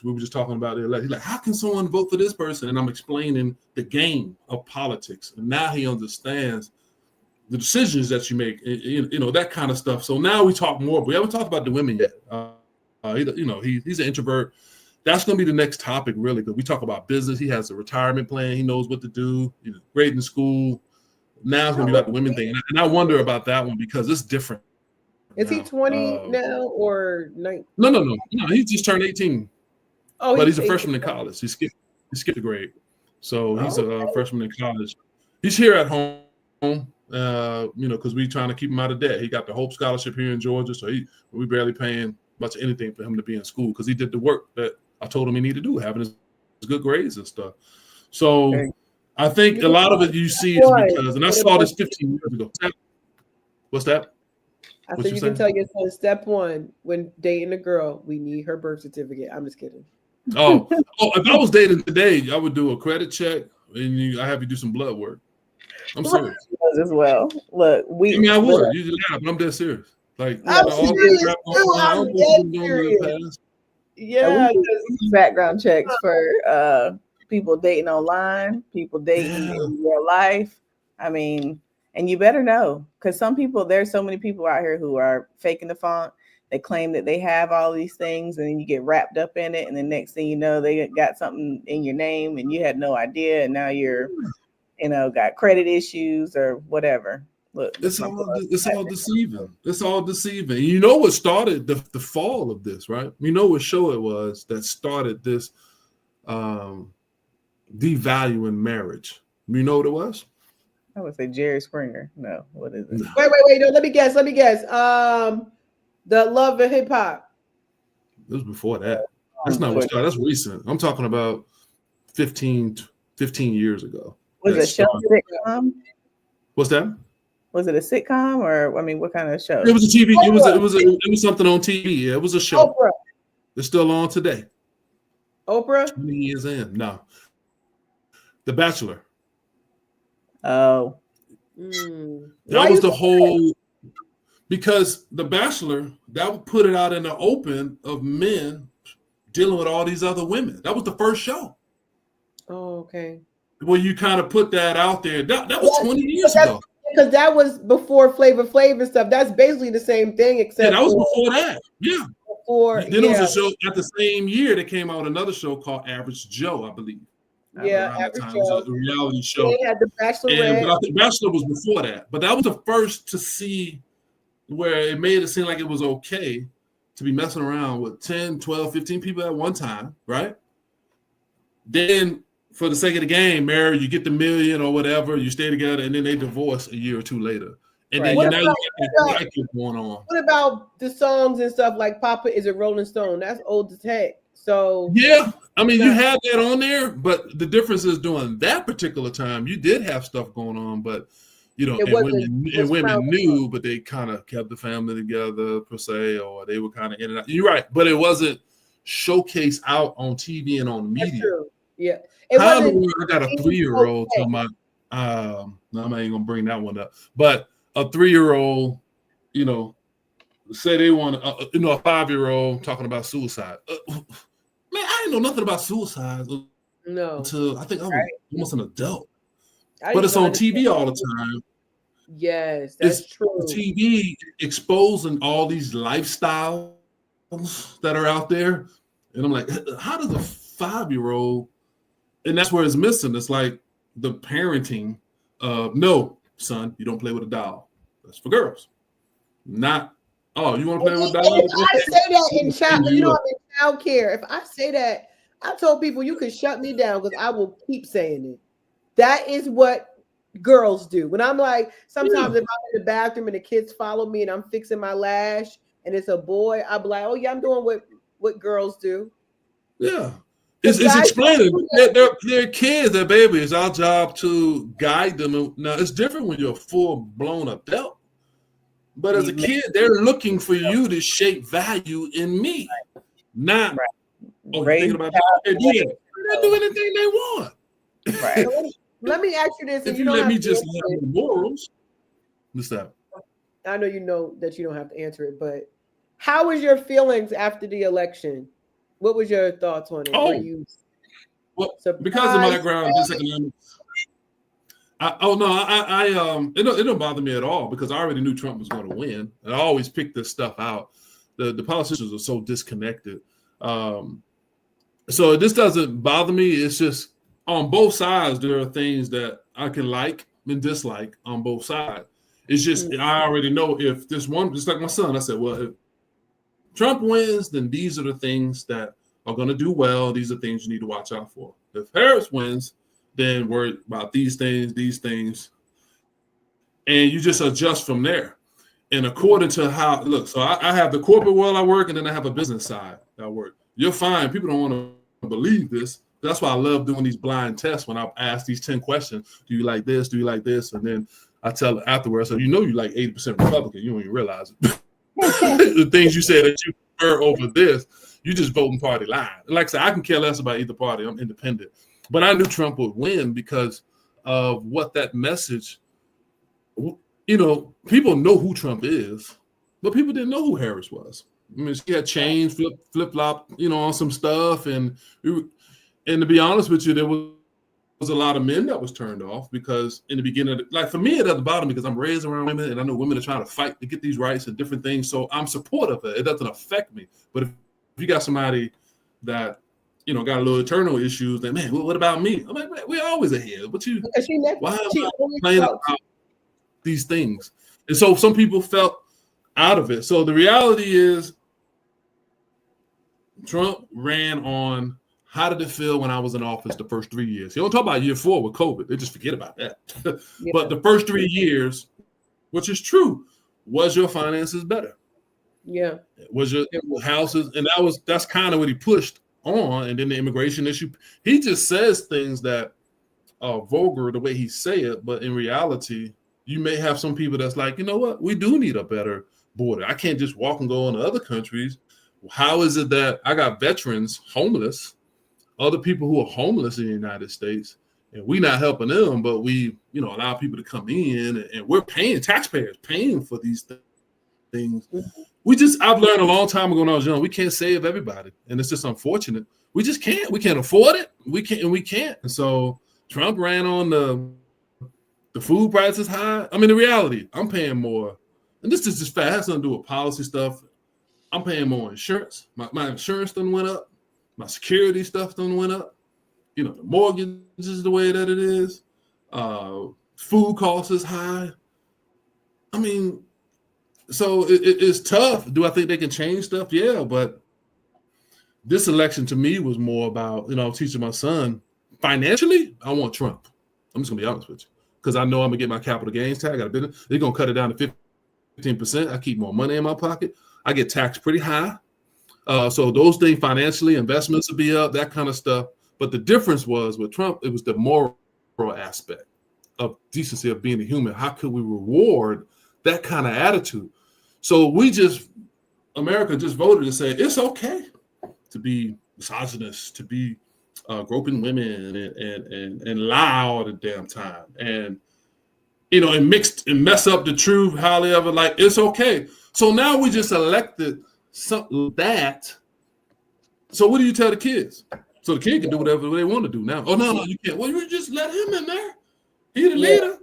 We were just talking about it. He's like, how can someone vote for this person? And I'm explaining the game of politics. And now he understands the decisions that you make, that kind of stuff. So now we talk more. But we haven't talked about the women yet. He's an introvert. That's going to be the next topic, really, because we talk about business. He has a retirement plan. He knows what to do. He's great in school. Now it's going to be about the women thing. And I wonder about that one because it's different. Is he 20 now or 19? No. He just turned 18. Oh, but he's a freshman in college. He skipped a grade. So he's a freshman in college. He's here at home, because we're trying to keep him out of debt. He got the Hope Scholarship here in Georgia, so we barely paying much of anything for him to be in school because he did the work that I told him he needed to do, having his good grades and stuff. So I think a lot of it you see is because, and I saw this 15 years ago. What's that? I said you can tell your son step 1 when dating a girl, we need her birth certificate. I'm just kidding. Oh, if I was dating today, I would do a credit check and I have you do some blood work. I'm serious. As well. Look, I would. You just laugh, but I'm dead serious. Like I'm serious. Yeah, background checks for people dating online, people dating in real life. I mean, and you better know, because there's so many people out here who are faking the funk. they claim that they have all these things, and then you get wrapped up in it, and the next thing you know, they got something in your name and you had no idea, and now you're, got credit issues or whatever. Look, it's all deceiving. It's all deceiving. You know what started the fall of this, right? You know what show it was that started this devaluing marriage. You know what it was? I would say Jerry Springer. No, what is it? Wait. No, let me guess. The Love of Hip Hop. It was before that. That's not what started. That's recent. I'm talking about 15 years ago. Was it a show sitcom? What's that? Was it a sitcom, or what kind of show? It was a TV. It was something on TV. Yeah, it was a show. Oprah. It's still on today. Oprah? 20 years in. No. The Bachelor. Oh. That was the whole, because The Bachelor, that would put it out in the open of men dealing with all these other women. That was the first show. Oh, okay. Where you kind of put that out there. That was 20 years ago. Because that was before Flavor Flav and stuff. That's basically the same thing, except that was before that. Yeah. Then it was a show at the same year that came out another show called Average Joe, I believe. Yeah, Average Joe. It was a reality show. They had the Bachelorette. But I think Bachelor was before that. But that was the first to see where it made it seem like it was okay to be messing around with 10, 12, 15 people at one time, right? Then, for the sake of the game, marry, you get the million or whatever, you stay together, and then they divorce a year or two later. And then you got that going on. What about the songs and stuff like Papa is a Rolling Stone? That's old as heck. So yeah, you had that on there, but the difference is during that particular time, you did have stuff going on, but women knew, but they kind of kept the family together per se, or they were kind of in and out. You're right, but it wasn't showcased out on TV and on media. That's true. Yeah. I got a 3-year-old to my I'm not even gonna bring that one up, but a 3-year-old, say they want a 5-year-old talking about suicide. Man, I didn't know nothing about suicide until I think I was almost an adult. But it's on TV all the time. Yes, that's true. TV exposing all these lifestyles that are out there, and I'm like, how does a 5-year-old? And that's where it's missing. It's like the parenting. No, son, you don't play with a doll. That's for girls. Not, oh, you want to play with a doll? If I say that in child, I'm in child care. If I say that, I told people you can shut me down because I will keep saying it. That is what girls do. When I'm like, sometimes if I'm in the bathroom and the kids follow me and I'm fixing my lash and it's a boy, I'll be like, oh yeah, I'm doing what girls do. Yeah. It's explaining. They're kids, they're babies. It's our job to guide them. Now, it's different when you're a full-blown adult. But as a kid, they're looking for you to shape value in me. Not, you're thinking about they're doing anything they want. Right. Let me ask you this. If you let me just have the morals. What's that? I know you know that you don't have to answer it, but how was your feelings after the election? What was your thoughts on it? Because of my background in economics, it don't bother me at all because I already knew Trump was going to win. And I always pick this stuff out. The politicians are so disconnected. So this doesn't bother me. It's just on both sides, there are things that I can like and dislike on both sides. It's just I already know if this one, just like my son, I said, well, if Trump wins, then these are the things that are going to do well. These are things you need to watch out for. If Harris wins, then worry about these things, and you just adjust from there. And according to how, look, so I have the corporate world I work, and then I have a business side I work. You'll find people don't want to believe this. That's why I love doing these blind tests when I ask these 10 questions. Do you like this? Do you like this? And then I tell afterwards, so you like 80% Republican. You don't even realize it. The things you say that you prefer over this, you just voting party line. Like I said, I can care less about either party. I'm independent. But I knew Trump would win because of what that message, people know who Trump is, but people didn't know who Harris was. I mean, she had changed, flip-flop, on some stuff. And to be honest with you, there was was a lot of men that was turned off because in the beginning, like for me, it doesn't bother me because I'm raised around women and I know women are trying to fight to get these rights and different things. So I'm supportive of it. It doesn't affect me. But if you got somebody that, you know, got a little internal issues, then man, what about me? I'm like, man, we're always ahead. But why am I complaining about these things? And so some people felt out of it. So the reality is Trump ran on how did it feel when I was in office the first 3 years. You don't talk about year 4 with COVID. They just forget about that. Yeah. But the first 3 years, which is true, was your finances better? Yeah. Was your houses? And that's kind of what he pushed on. And then the immigration issue. He just says things that are vulgar the way he say it. But in reality, you may have some people that's like, you know what? We do need a better border. I can't just walk and go into other countries. How is it that I got veterans homeless, other people who are homeless in the United States, and we not helping them, but we, you know, allow people to come in and we're paying, taxpayers paying for these things. I've learned a long time ago when I was young, we can't save everybody. And it's just unfortunate. We just can't. We can't afford it. We can't. And so Trump ran on the food prices high. I mean, the reality, I'm paying more. And this is just fast. It has nothing to do with policy stuff. I'm paying more insurance. My insurance done went up. My security stuff done went up. You know, the mortgage is the way that it is. Food costs is high. I mean, so it's tough. Do I think they can change stuff? Yeah, but this election to me was more about, you know, teaching my son financially. I want Trump. I'm just gonna be honest with you, because I know I'm gonna get my capital gains tax. I got a business. They're gonna cut it down to 15%. I keep more money in my pocket. I get taxed pretty high. So those things financially, investments will be up, that kind of stuff. But the difference was with Trump, it was the moral aspect of decency of being a human. How could we reward that kind of attitude? So America just voted to say it's okay to be misogynist, to be groping women and loud at damn time. And, you know, and mess up the truth, however, like it's okay. So now we just elected something like that. So what do you tell the kids? So the kid can do whatever they want to do now. Oh, no, you can't. Well, you just let him in there. He the leader.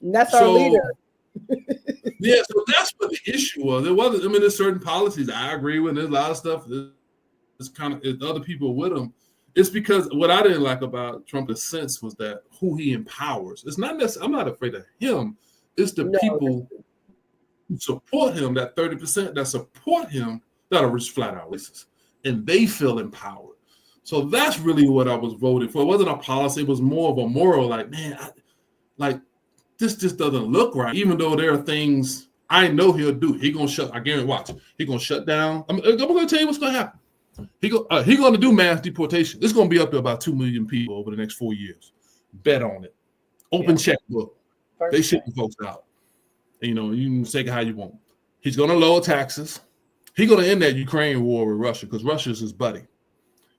And that's our leader. Yeah, so that's what the issue was. It wasn't, I mean, there's certain policies I agree with. There's a lot of stuff it's kind of other people with him. It's because what I didn't like about Trump, the sense was that who he empowers. It's not necessarily, I'm not afraid of him. It's the people who support him, that 30% that support him that are just flat out racist. And they feel empowered. So that's really what I was voting for. It wasn't a policy. It was more of a moral, like, man, this just doesn't look right. Even though there are things I know he'll do. I guarantee, watch. He's going to shut down. I'm going to tell you what's going to happen. He's going to do mass deportation. It's going to be up to about 2 million people over the next 4 years. Bet on it. Open checkbook. They shipping folks out. And, you know, you can take it how you want. He's going to lower taxes. He's going to end that Ukraine war with Russia because Russia's his buddy.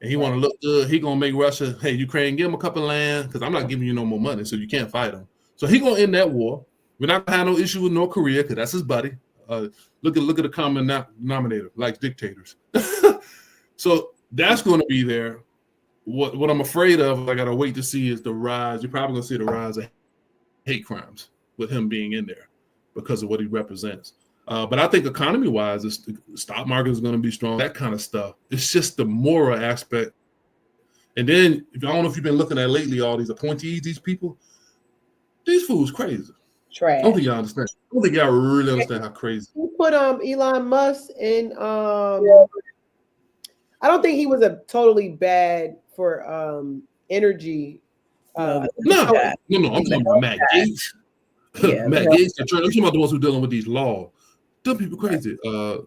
And he want to look good. He going to make Russia, hey, Ukraine, give him a couple of land because I'm not giving you no more money, so you can't fight him. So he going to end that war. We're not going to have no issue with North Korea because that's his buddy. Look at the common denominator, like dictators. So that's going to be there. What I'm afraid of, I got to wait to see is the rise. You're probably going to see the rise of hate crimes with him being in there because of what he represents. But I think economy-wise, the stock market is going to be strong, that kind of stuff. It's just the moral aspect. And then, I don't know if you've been looking at lately, all these appointees, these people, these fools crazy. Trash. I don't think y'all understand. I don't think y'all really understand how crazy. You put Elon Musk in, I don't think he was a totally bad for energy. No. I'm talking about Matt Gaetz. Yeah, Matt Gaetz. I'm talking about the ones who are dealing with these laws. Them people crazy.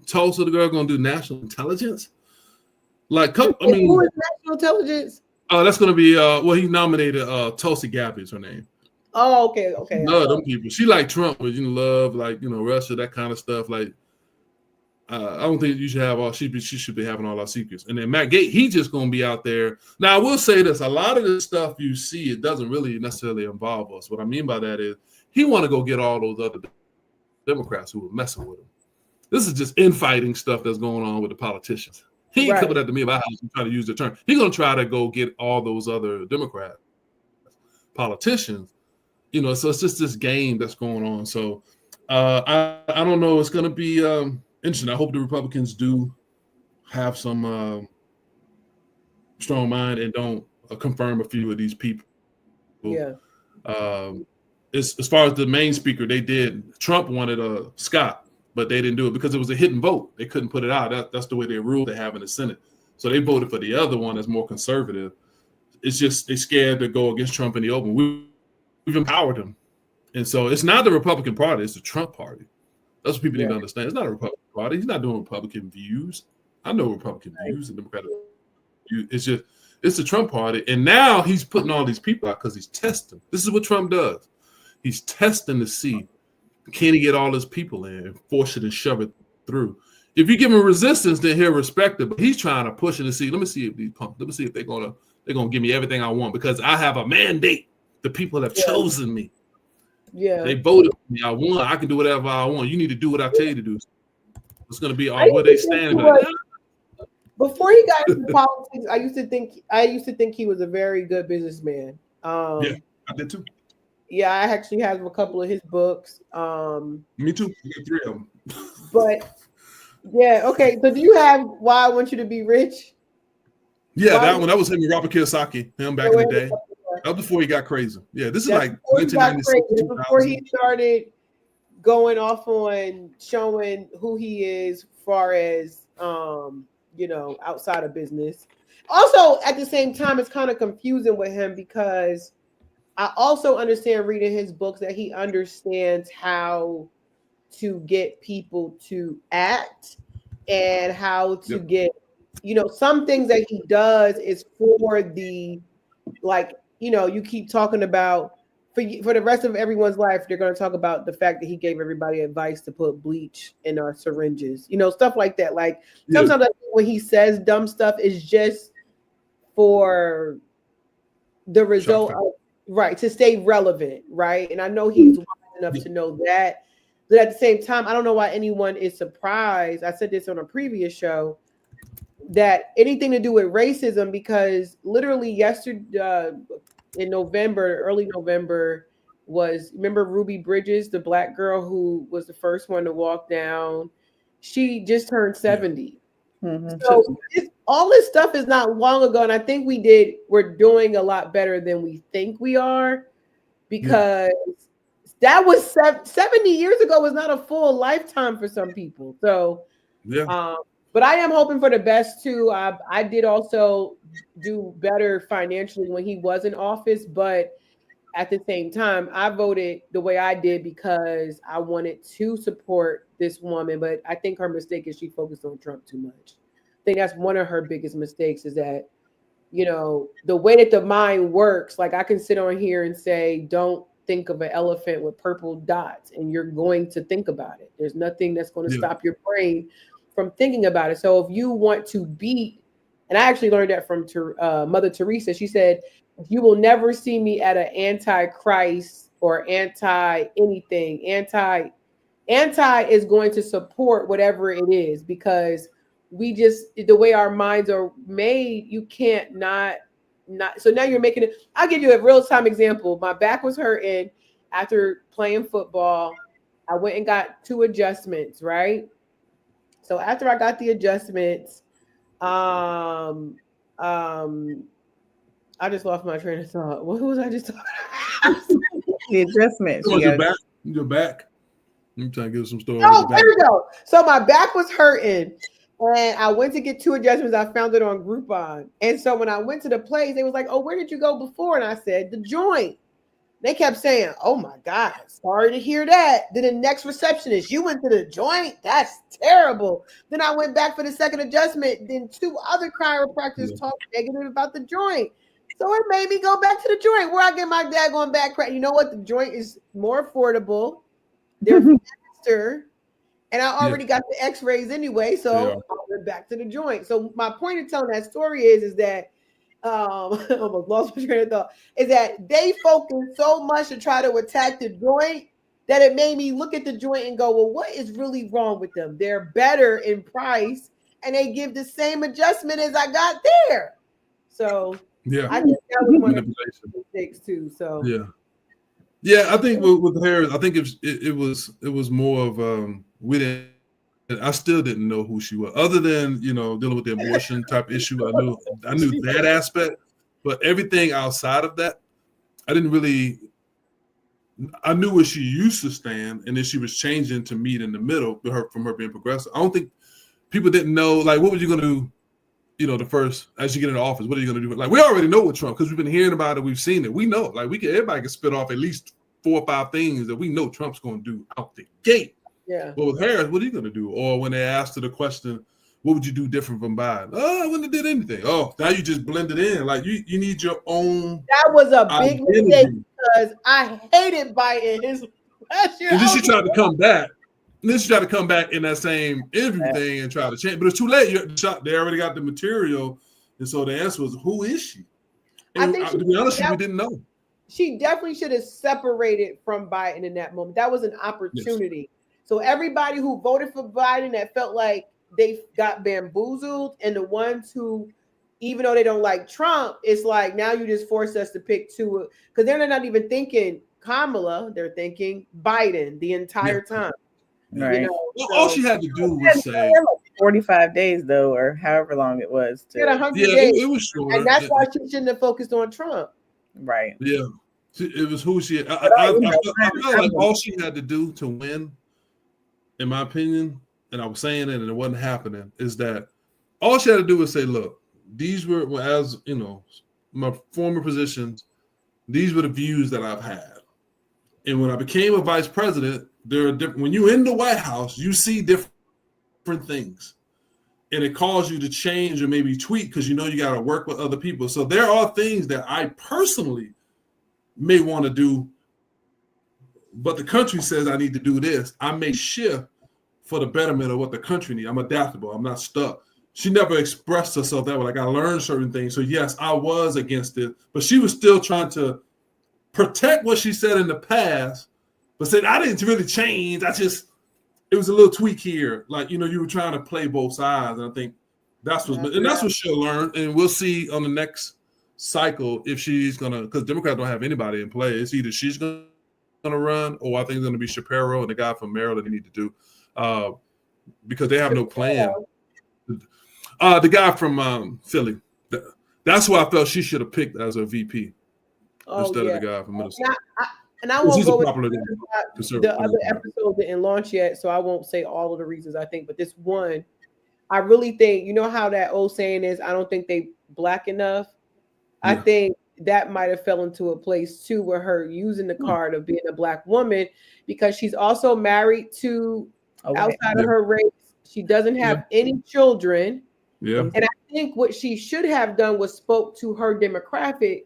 Tulsa, the girl going to do national intelligence. Like, I mean, who is national intelligence? That's going to be he nominated Tulsi Gabbard is her name. Oh, okay. Love them people. She like Trump, but love like Russia, that kind of stuff. Like, I don't think you should have all. She should be having all our secrets. And then Matt Gaetz, he just going to be out there. Now, I will say this: a lot of this stuff you see, it doesn't really necessarily involve us. What I mean by that is, he want to go get all those other Democrats who were messing with him. This is just infighting stuff that's going on with the politicians. He ain't coming at me about how he's trying to use the term. He's going to try to go get all those other Democrats politicians. So it's just this game that's going on. So I don't know. It's going to be interesting. I hope the Republicans do have some strong mind and don't confirm a few of these people. Yeah. As far as the main speaker, they did. Trump wanted Scott, but they didn't do it because it was a hidden vote. They couldn't put it out. That's the way they ruled they have in the Senate. So they voted for the other one that's more conservative. It's just they're scared to go against Trump in the open. We've empowered them. And so it's not the Republican Party, it's the Trump Party. That's what people need to understand. It's not a Republican Party. He's not doing Republican views. I know Republican views and Democratic views. It's the Trump Party. And now he's putting all these people out because he's testing. This is what Trump does. He's testing to see, can he get all his people in and force it and shove it through. If you give him resistance, then he'll respect it. But he's trying to push it and see, let me see if they're gonna give me everything I want because I have a mandate. The people have chosen me. Yeah. They voted for me. I won. I can do whatever I want. You need to do what I tell you to do. It's going to be all where they stand. Before he got into politics, I used to think he was a very good businessman. Yeah, I did too. Yeah, I actually have a couple of his books. Me too. I got 3 of them. But yeah, okay. So do you have Why I Want You to Be Rich? Yeah, that was him with Robert Kiyosaki. Him back in the day. That was before he got crazy. Yeah, this is like 1996. Before he started going off on showing who he is, as far as outside of business. Also, at the same time, it's kind of confusing with him because I also understand reading his books that he understands how to get people to act and how to get, some things that he does is for the, you keep talking about for the rest of everyone's life, they're going to talk about the fact that he gave everybody advice to put bleach in our syringes, stuff like that. Like sometimes when he says dumb stuff, it's just for the result of, to stay relevant, right? And I know he's wise enough to know that. But at the same time, I don't know why anyone is surprised. I said this on a previous show that anything to do with racism, because literally yesterday in November, early November, remember Ruby Bridges, the Black girl who was the first one to walk down? She just turned 70. Mm-hmm. So all this stuff is not long ago, and I think we're doing a lot better than we think we are, because that was 70 years ago was not a full lifetime for some people. So but I am hoping for the best too. I did also do better financially when he was in office, but at the same time, I voted the way I did because I wanted to support this woman. But I think her mistake is she focused on Trump too much. I think that's one of her biggest mistakes, is that, the way that the mind works, like I can sit on here and say, don't think of an elephant with purple dots, and you're going to think about it. There's nothing that's going to stop your brain from thinking about it. So if you want to beat, and I actually learned that from Mother Teresa, she said, you will never see me at an anti-Christ or anti-anything. Anti is going to support whatever it is, because the way our minds are made, you can't not. So now you're making it. I'll give you a real-time example. My back was hurting after playing football. I went and got 2 adjustments, right? So after I got the adjustments, I just lost my train of thought. What was I just talking about? The adjustments. Your back. I'm trying to give some stories. Oh, there we go. So my back was hurting, and I went to get 2 adjustments. I found it on Groupon. And so when I went to the place, they was like, "Oh, where did you go before?" And I said, "The joint." They kept saying, "Oh my God, sorry to hear that." Then the next receptionist, "You went to the joint? That's terrible." Then I went back for the second adjustment. Then 2 other chiropractors talked negative about the joint. So it made me go back to the joint, where I get my daggone back crack. You know what? The joint is more affordable. They're faster. And I already got the x-rays anyway. So I went back to the joint. So my point of telling that story is that almost lost my train of thought, is that they focus so much to try to attack the joint that it made me look at the joint and go, well, what is really wrong with them? They're better in price, and they give the same adjustment as I got there. So Yeah. I think that was one of Manipulation. the mistakes too. So Yeah. I think with Harris, I think it was more of we didn't. I still didn't know who she was, other than dealing with the abortion type issue. I knew that aspect, but everything outside of that, I didn't really. I knew where she used to stand, and then she was changing to meet in the middle from her being progressive. I don't think people didn't know, like, what was you going to do, the first, as you get into office, what are you going to do? Like, we already know with Trump because we've been hearing about it. We've seen it. We know, like, everybody can spit off at least 4 or 5 things that we know Trump's going to do out the gate. Yeah. But with Harris, what are you going to do? Or when they asked her the question, what would you do different from Biden? Oh, I wouldn't have did anything. Oh, now you just blended in. Like, you need your own. That was a big identity. mistake because I hated Biden his last year. And then she tried to come back. And then she tried to come back in that same interview thing and try to change. But it's too late. They already got the material. And so the answer was, who is she? And I think to be honest, we didn't know. She definitely should have separated from Biden in that moment. That was an opportunity. Yes. So everybody who voted for Biden that felt like they got bamboozled, and the ones who, even though they don't like Trump, it's like, now you just forced us to pick two, because they're not even thinking Kamala, they're thinking Biden the entire time. Right. All she had to do was say 45 days, though, or however long it was. Days. It was short. And that's why she shouldn't have focused on Trump. Right. Yeah. It was who she. I felt like all she had to do to win, in my opinion, and I was saying it and it wasn't happening, is that all she had to do was say, look, these were, as my former positions, these were the views that I've had. And when I became a vice president, there are different, when you're in the White House, you see different things. And it calls you to change or maybe tweak because you got to work with other people. So there are things that I personally may want to do, but the country says I need to do this. I may shift for the betterment of what the country needs. I'm adaptable. I'm not stuck. She never expressed herself that way. Like, I learned certain things. So yes, I was against it, but she was still trying to protect what she said in the past, but said, I didn't really change. It was a little tweak here. Like, you were trying to play both sides. And I think that's what she'll learn. And we'll see on the next cycle if she's going to, because Democrats don't have anybody in play. It's either she's going to run, or I think it's going to be Shapiro and the guy from Maryland they need to do, because they have no plan. The guy from Philly. That's who I felt she should have picked as a VP instead of the guy from Minnesota. And I won't go into the other episode didn't launch yet, so I won't say all of the reasons I think, but this one, I really think, how that old saying is, I don't think they black enough. Yeah. I think that might have fell into a place too, where her using the card of being a black woman, because she's also married to outside of her race. She doesn't have any children. Yeah. And I think what she should have done was spoke to her demographic.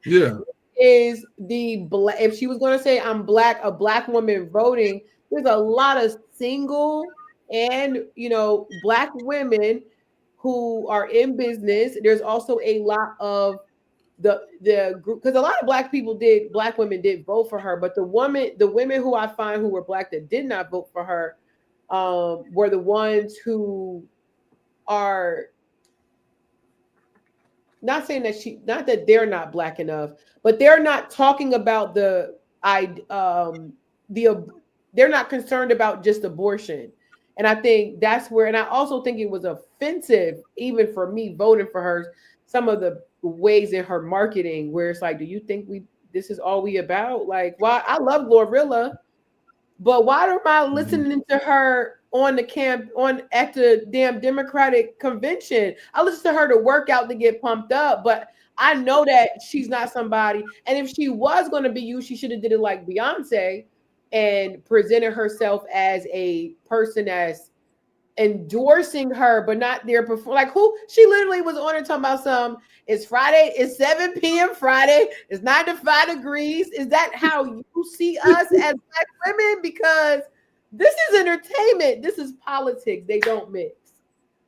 Yeah. Is if she was going to say I'm black, a black woman voting, there's a lot of single and black women who are in business. There's also a lot of the group, because a lot of black women did vote for her, but the women who I find who were black that did not vote for her were the ones who are not saying that not that they're not black enough, but they're not talking about they're not concerned about just abortion. And I think that's where, and I also think it was offensive, even for me voting for her, some of the ways in her marketing where it's like, do you think this is all we about? Like, why? I love Glorilla, but why am I listening to her at the damn Democratic convention? I listen to her to work out to get pumped up, but I know that she's not somebody. And if she was going to be used, she should have did it like Beyonce and presented herself as a person as endorsing her, but not there before. Like, who? She literally was on her talking about it's Friday, it's 7 p.m. Friday, it's 95 degrees. Is that how you see us as black women? Because this is entertainment. This is politics. They don't mix.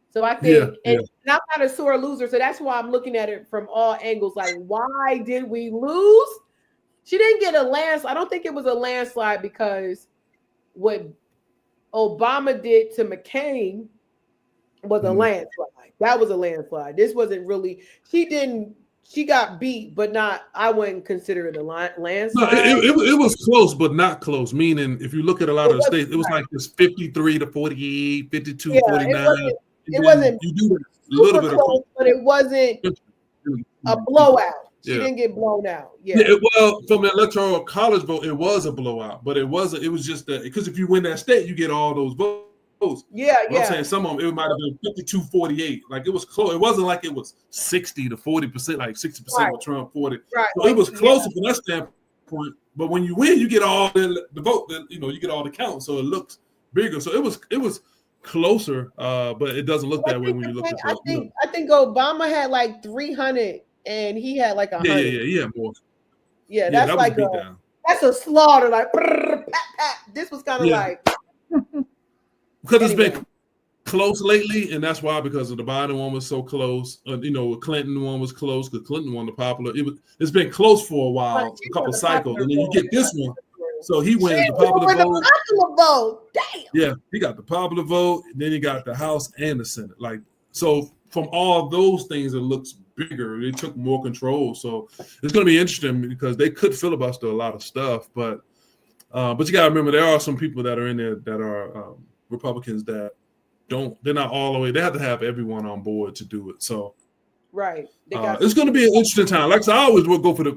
So I think, and I'm not a sore loser. So that's why I'm looking at it from all angles. Like, why did we lose? She didn't get a landslide. I don't think it was a landslide because what Obama did to McCain was a landslide. That was a landslide. This wasn't really. She got beat, but not. I wouldn't consider it a landslide. No, it was close, but not close. Meaning, if you look at a lot of the states, it was like this 53 to 48, 52, 49. It wasn't you do a little bit close, but it wasn't a blowout. She didn't get blown out. Well, from the electoral college vote, it was a blowout, but it wasn't. It was just that because if you win that state, you get all those votes. I'm saying some of them, it might have been 52-48. Like it was close. It wasn't like it was 60 to 40%, like 60% with Trump, 40. Right. So it was closer from that standpoint. But when you win, you get all the vote. You get all the count, so it looks bigger. So it was closer, but it doesn't look that way when you look at it. I think Obama had like 300, and he had like 100. Yeah, more. Yeah, that's like that's a slaughter. Like this was kind of like. Because it's been close lately, and that's why, because of the Biden one was so close. The Clinton one was close because Clinton won the popular. It's been close for a while, a couple cycles, and then you get this one. So he wins the popular vote. Damn. Yeah, he got the popular vote, and then he got the House and the Senate. Like so, from all those things, it looks bigger. They took more control, so it's going to be interesting because they could filibuster a lot of stuff, but you got to remember there are some people that are in there that are. Republicans that they're not all the way. They have to have everyone on board to do it. So, right, it's going to be an interesting time. Like I always will go for I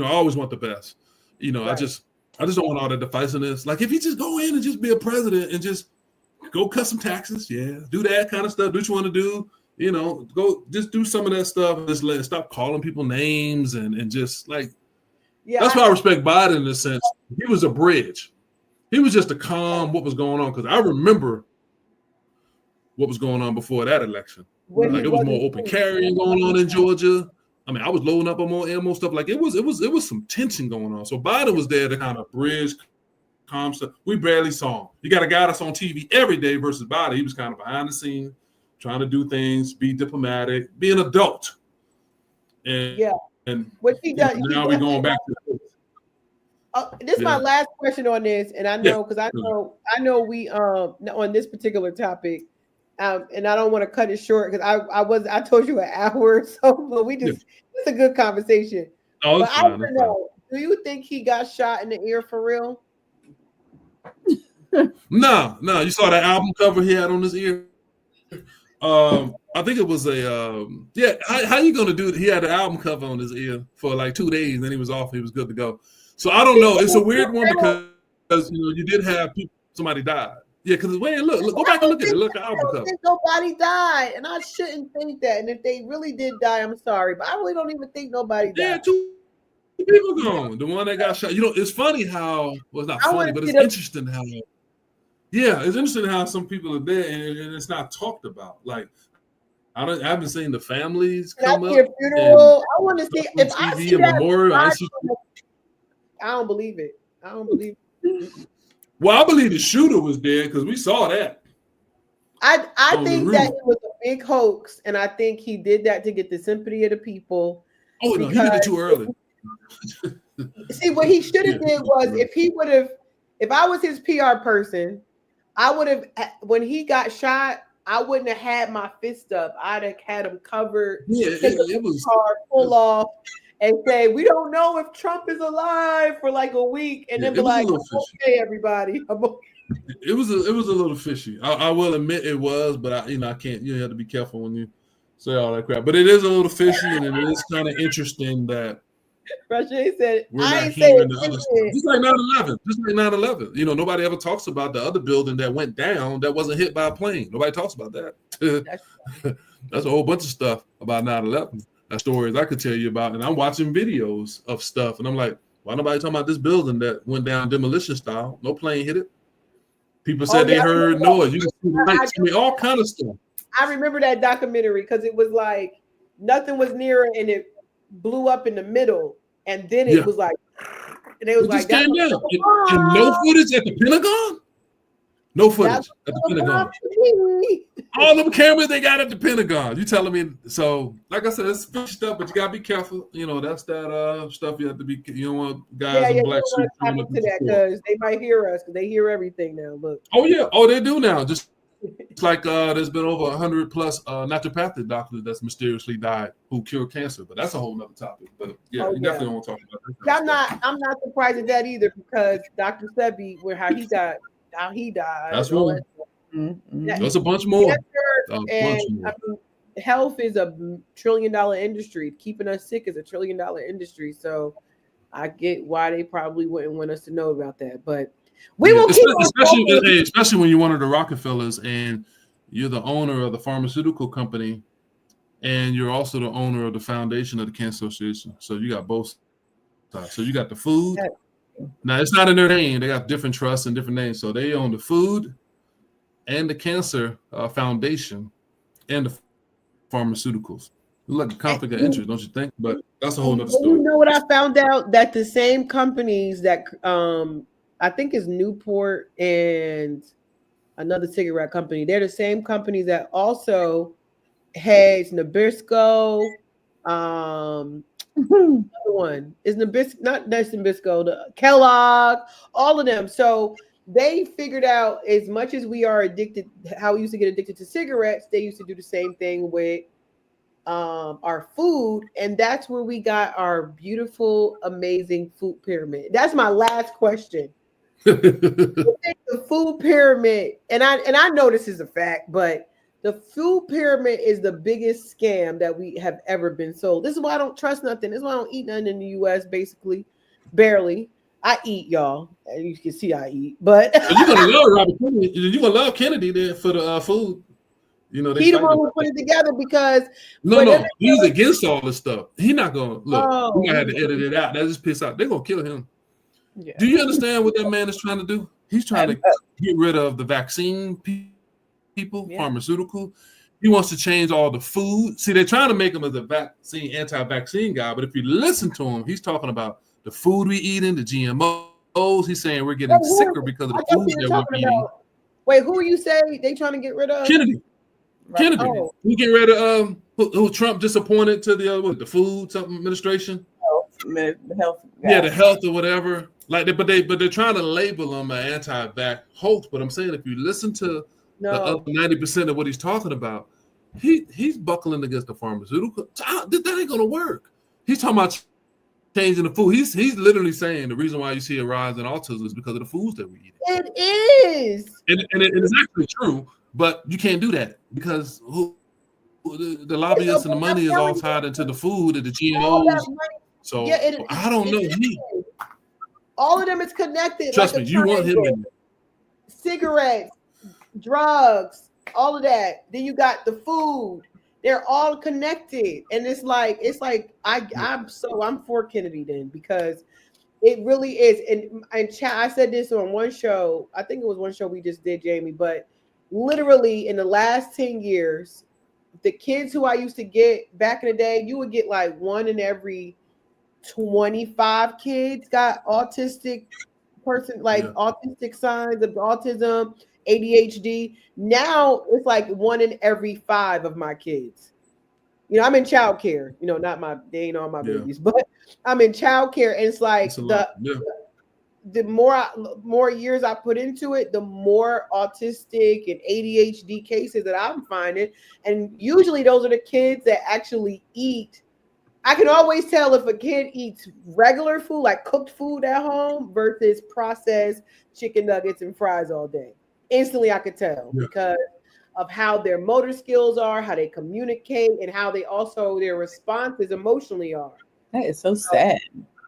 always want the best. Right. I just don't want all the divisiveness. Like if you just go in and just be a president and just go cut some taxes, do that kind of stuff. Do what you want to do. Go just do some of that stuff. Just stop calling people names and just like. Yeah, that's why I respect Biden in a sense. He was a bridge. He was just to calm what was going on because I remember what was going on before that election. Like it was more open carrying going on in Georgia. I mean, I was loading up on more ammo stuff. Like it was some tension going on. So Biden was there to kind of bridge, calm stuff. We barely saw him. You got a guy that's on TV every day versus Biden. He was kind of behind the scenes, trying to do things, be diplomatic, be an adult. And what he does. Now we're going back to this. This is my last question on this, and I know because I know we on this particular topic, and I don't want to cut it short because I told you an hour or so, but it's a good conversation. Oh, but I don't know. Do you think he got shot in the ear for real? No. You saw that album cover he had on his ear. I think it was how you gonna do it? He had an album cover on his ear for like 2 days, and then he was off. He was good to go. So I don't know. It's a weird one because you did have somebody died. Yeah, because look, go back and look at it. Look at the album cover. Nobody died, and I shouldn't think that. And if they really did die, I'm sorry, but I really don't even think nobody died. Yeah, 2 people gone. The one that got shot. It's funny how it's not funny, but it's interesting how. Yeah, it's interesting how some people are there and it's not talked about. Like I haven't seen the families come up. Funeral. I want to see if I see that memorial. I don't believe it. Well, I believe the shooter was dead because we saw that. I think that it was a big hoax, and I think he did that to get the sympathy of the people. Oh no, he did it too early. See, what he should have did was if I was his PR person, I would have when he got shot. I wouldn't have had my fist up. I'd have had him covered. Yeah, it was full off. And say, we don't know if Trump is alive for like a week, and then be like, okay, everybody. It was a little fishy. I will admit it was, but I can't. You have to be careful when you say all that crap. But it is a little fishy, and it is kind of interesting that Rashane said, we're not hearing the other stuff. Just like 9/11. Nobody ever talks about the other building that went down that wasn't hit by a plane. Nobody talks about that. That's a whole bunch of stuff about 9/11. Stories I could tell you about, and I'm watching videos of stuff, and I'm like, why nobody talking about this building that went down demolition style? No plane hit it. People said they heard noise. You can see the lights. All kind of stuff. I remember that documentary because it was like nothing was near it, and it blew up in the middle, and then it was like, and it was like, just came down. And no footage at the Pentagon. No footage at the Pentagon. All them cameras they got at the Pentagon. You telling me? So, like I said, it's fish stuff, but you gotta be careful. That's that stuff you have to be. You don't want guys in black suits coming up to that because they might hear us because they hear everything now. Look. Oh yeah. Oh, they do now. Just It's like there's been over 100 plus naturopathic doctors that's mysteriously died who cure cancer, but that's a whole nother topic. But yeah, you definitely don't want to talk about that. I'm not surprised at that either, because Dr. Sebi, how he died. That's one. There's a bunch more. Health is $1 trillion industry. Keeping us sick is $1 trillion industry. So I get why they probably wouldn't want us to know about that, but we will keep especially when you're one of the Rockefellers and you're the owner of the pharmaceutical company and you're also the owner of the foundation of the Cancer Association. So you got both sides. So you got the food. Now it's not in their name. They got different trusts and different names. So they own the food and the cancer foundation and the pharmaceuticals. Like a conflict of interest, don't you think? But that's a whole nother story. You know what I found out? That the same companies that I think is Newport and another cigarette company, they're the same companies that also has Nabisco. Another one is Nabisco, not that's Nabisco, the Kellogg, all of them. So they figured out, as much as we are addicted, how we used to get addicted to cigarettes, they used to do the same thing with our food, and that's where we got our beautiful, amazing food pyramid. That's my last question. The food pyramid, and I know this is a fact, but the food pyramid is the biggest scam that we have ever been sold. This is why I don't trust nothing. This is why I don't eat nothing in the U.S. Basically, barely. I eat, y'all. And you can see I eat, but you're gonna love Robert Kennedy. You're gonna love Kennedy there for the food. You know, he the one who put it together, because no, he's against all this stuff. He's not gonna look. We gotta have to edit it out. That just piss out. They're gonna kill him. Yeah. Do you understand what that man is trying to do? He's trying to get rid of the vaccine people, pharmaceutical. He wants to change all the food. See, they're trying to make him as a anti-vaccine guy, but if you listen to him, he's talking about the food we eating, the GMOs. He's saying we're getting sicker because of the food that we're eating. Wait, who are you saying they trying to get rid of? Kennedy. We get rid of who Trump just appointed to the food administration. The health. The health or whatever. Like, but they're trying to label him an anti-vax hoax. But I'm saying, if you listen to the other 90% of what he's talking about, he's buckling against the pharmaceutical. That ain't gonna work. He's talking about changing the food. He's literally saying the reason why you see a rise in autism is because of the foods that we eat. It is, and it is actually true. But you can't do that because the lobbyists and the money is all tied into the food and the GMOs. So I don't know. All of them is connected. Trust me, you want him in there. Cigarettes, drugs, all of that. Then you got the food. They're all connected, and it's like I'm for Kennedy then, because it really is. And I said this on one show. I think it was one show we just did, Jamie, but literally in the last 10 years, the kids who I used to get back in the day, you would get like 1 in every 25 kids got autistic autistic signs of autism, ADHD. Now it's like 1 in every 5 of my kids. You know, I'm in childcare. You know, they ain't all my babies, but I'm in childcare, and it's like the more years I put into it, the more autistic and ADHD cases that I'm finding. And usually those are the kids that actually eat. I can always tell if a kid eats regular food, like cooked food at home, versus processed chicken nuggets and fries all day. Instantly, I could tell because of how their motor skills are, how they communicate, and how they also, their responses emotionally are. That is so sad.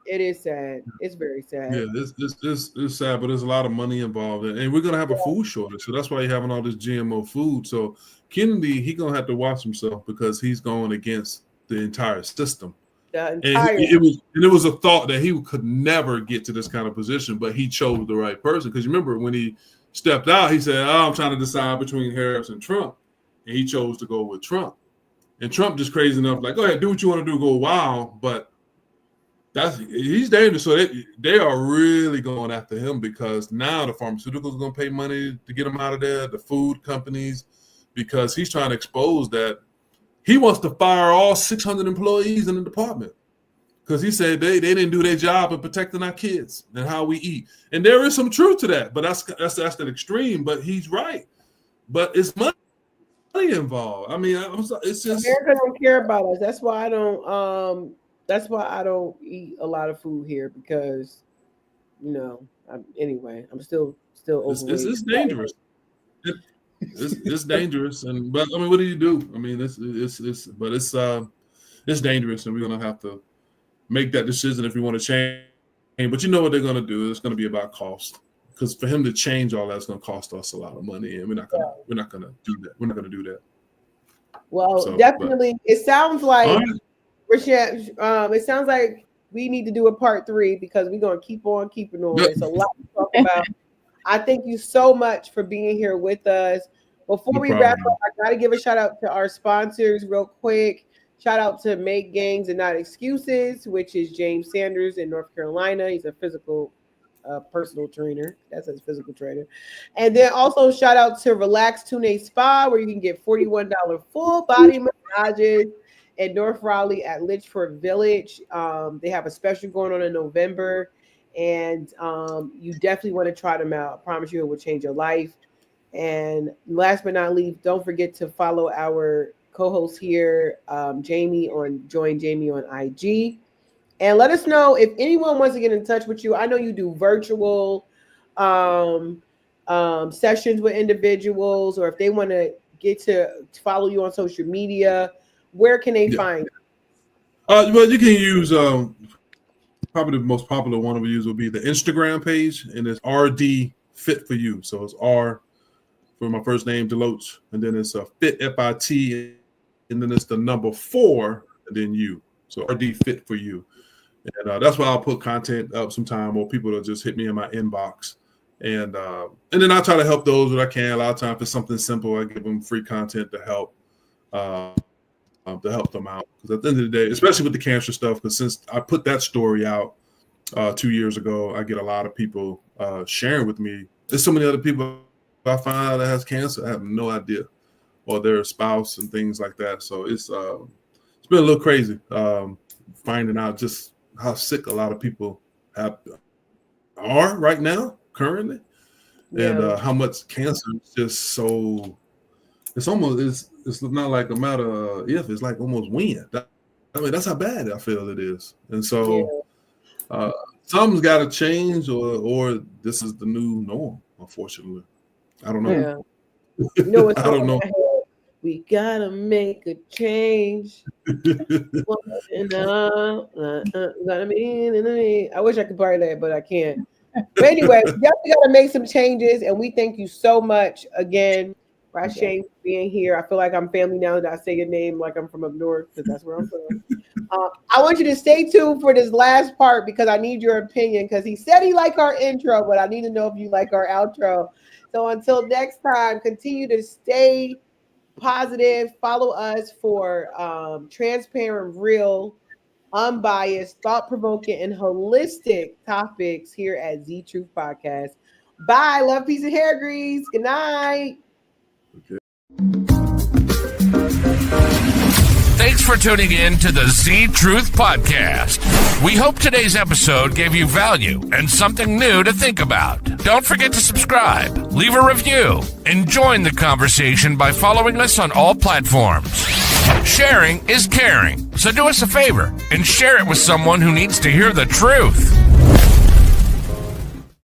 It is sad. It's very sad. Yeah, it's sad, but there's a lot of money involved, and we're gonna have a food shortage. So that's why you're having all this GMO food. So Kennedy, he's gonna have to watch himself because he's going against the entire system. It was a thought that he could never get to this kind of position, but he chose the right person. Because you remember when he stepped out, he said, I'm trying to decide between Harris and Trump, and he chose to go with Trump. And Trump just crazy enough, like, go ahead, do what you want to do, go wild, but he's dangerous. So they are really going after him because now the pharmaceuticals are going to pay money to get him out of there, the food companies, because he's trying to expose that he wants to fire all 600 employees in the department because he said they didn't do their job of protecting our kids and how we eat. And there is some truth to that, but that's the extreme. But he's right. but it's money involved. I mean, it's just America don't care about us. That's why I don't. That's why I don't eat a lot of food here because, anyway, I'm still overweight. It's dangerous. It's dangerous, but I mean, what do you do? I mean, it's dangerous, and we're gonna have to make that decision if we want to change. But you know what they're gonna do? It's gonna be about cost, because for him to change all that's gonna cost us a lot of money, and we're not gonna do that. We're not gonna do that. Well, definitely, it sounds like Rashane. It sounds like we need to do a part 3 because we're gonna keep on keeping on. There's a lot to talk about. I thank you so much for being here with us. Before we wrap up, I got to give a shout out to our sponsors real quick. Shout out to Make Gains and Not Excuses, which is James Sanders in North Carolina. He's a physical personal trainer. That's his physical trainer. And then also shout out to Relax Tune Spa, where you can get $41 full body massages in North Raleigh at Litchford Village. They have a special going on in November. And you definitely want to try them out. I promise you it will change your life. And last but not least, don't forget to follow our co-host here, Jamie, join Jamie on IG. And let us know if anyone wants to get in touch with you. I know you do virtual sessions with individuals, or if they want to get to follow you on social media, where can they find you? Well, you can use probably the most popular one we use will be the Instagram page, and it's RD Fit for You. So it's R for my first name, Deloach, and then it's a Fit FIT, and then it's the number 4, and then you. So RD Fit for You, and that's why I'll put content up sometime, or people will just hit me in my inbox, and then I try to help those that I can. A lot of times, if it's something simple, I give them free content to help. To help them out, because at the end of the day, especially with the cancer stuff, because since I put that story out 2 years ago, I get a lot of people sharing with me. There's so many other people I find out that has cancer, I have no idea, or their spouse and things like that. So it's been a little crazy finding out just how sick a lot of people are right now, currently, and how much cancer is just so. It's almost it's not like a matter of if, it's like almost when. I mean, that's how bad I feel it is. And so something's got to change, or this is the new norm, unfortunately. I don't know. Yeah. I don't know. We got to make a change. I wish I could party that, but I can't. But anyway, we definitely got to make some changes, and we thank you so much again, Rashane, for being here. I feel like I'm family now that I say your name like I'm from up north, because that's where I'm from. I want you to stay tuned for this last part, because I need your opinion, because he said he liked our intro, but I need to know if you like our outro. So until next time, continue to stay positive. Follow us for transparent, real, unbiased, thought-provoking, and holistic topics here at Z Truth Podcast. Bye. Love, peace, and hair grease. Good night. Okay. Thanks for tuning in to the Z Truth Podcast. We hope today's episode gave you value and something new to think about. Don't forget to subscribe, leave a review, and join the conversation by following us on all platforms. Sharing is caring, so do us a favor and share it with someone who needs to hear the truth.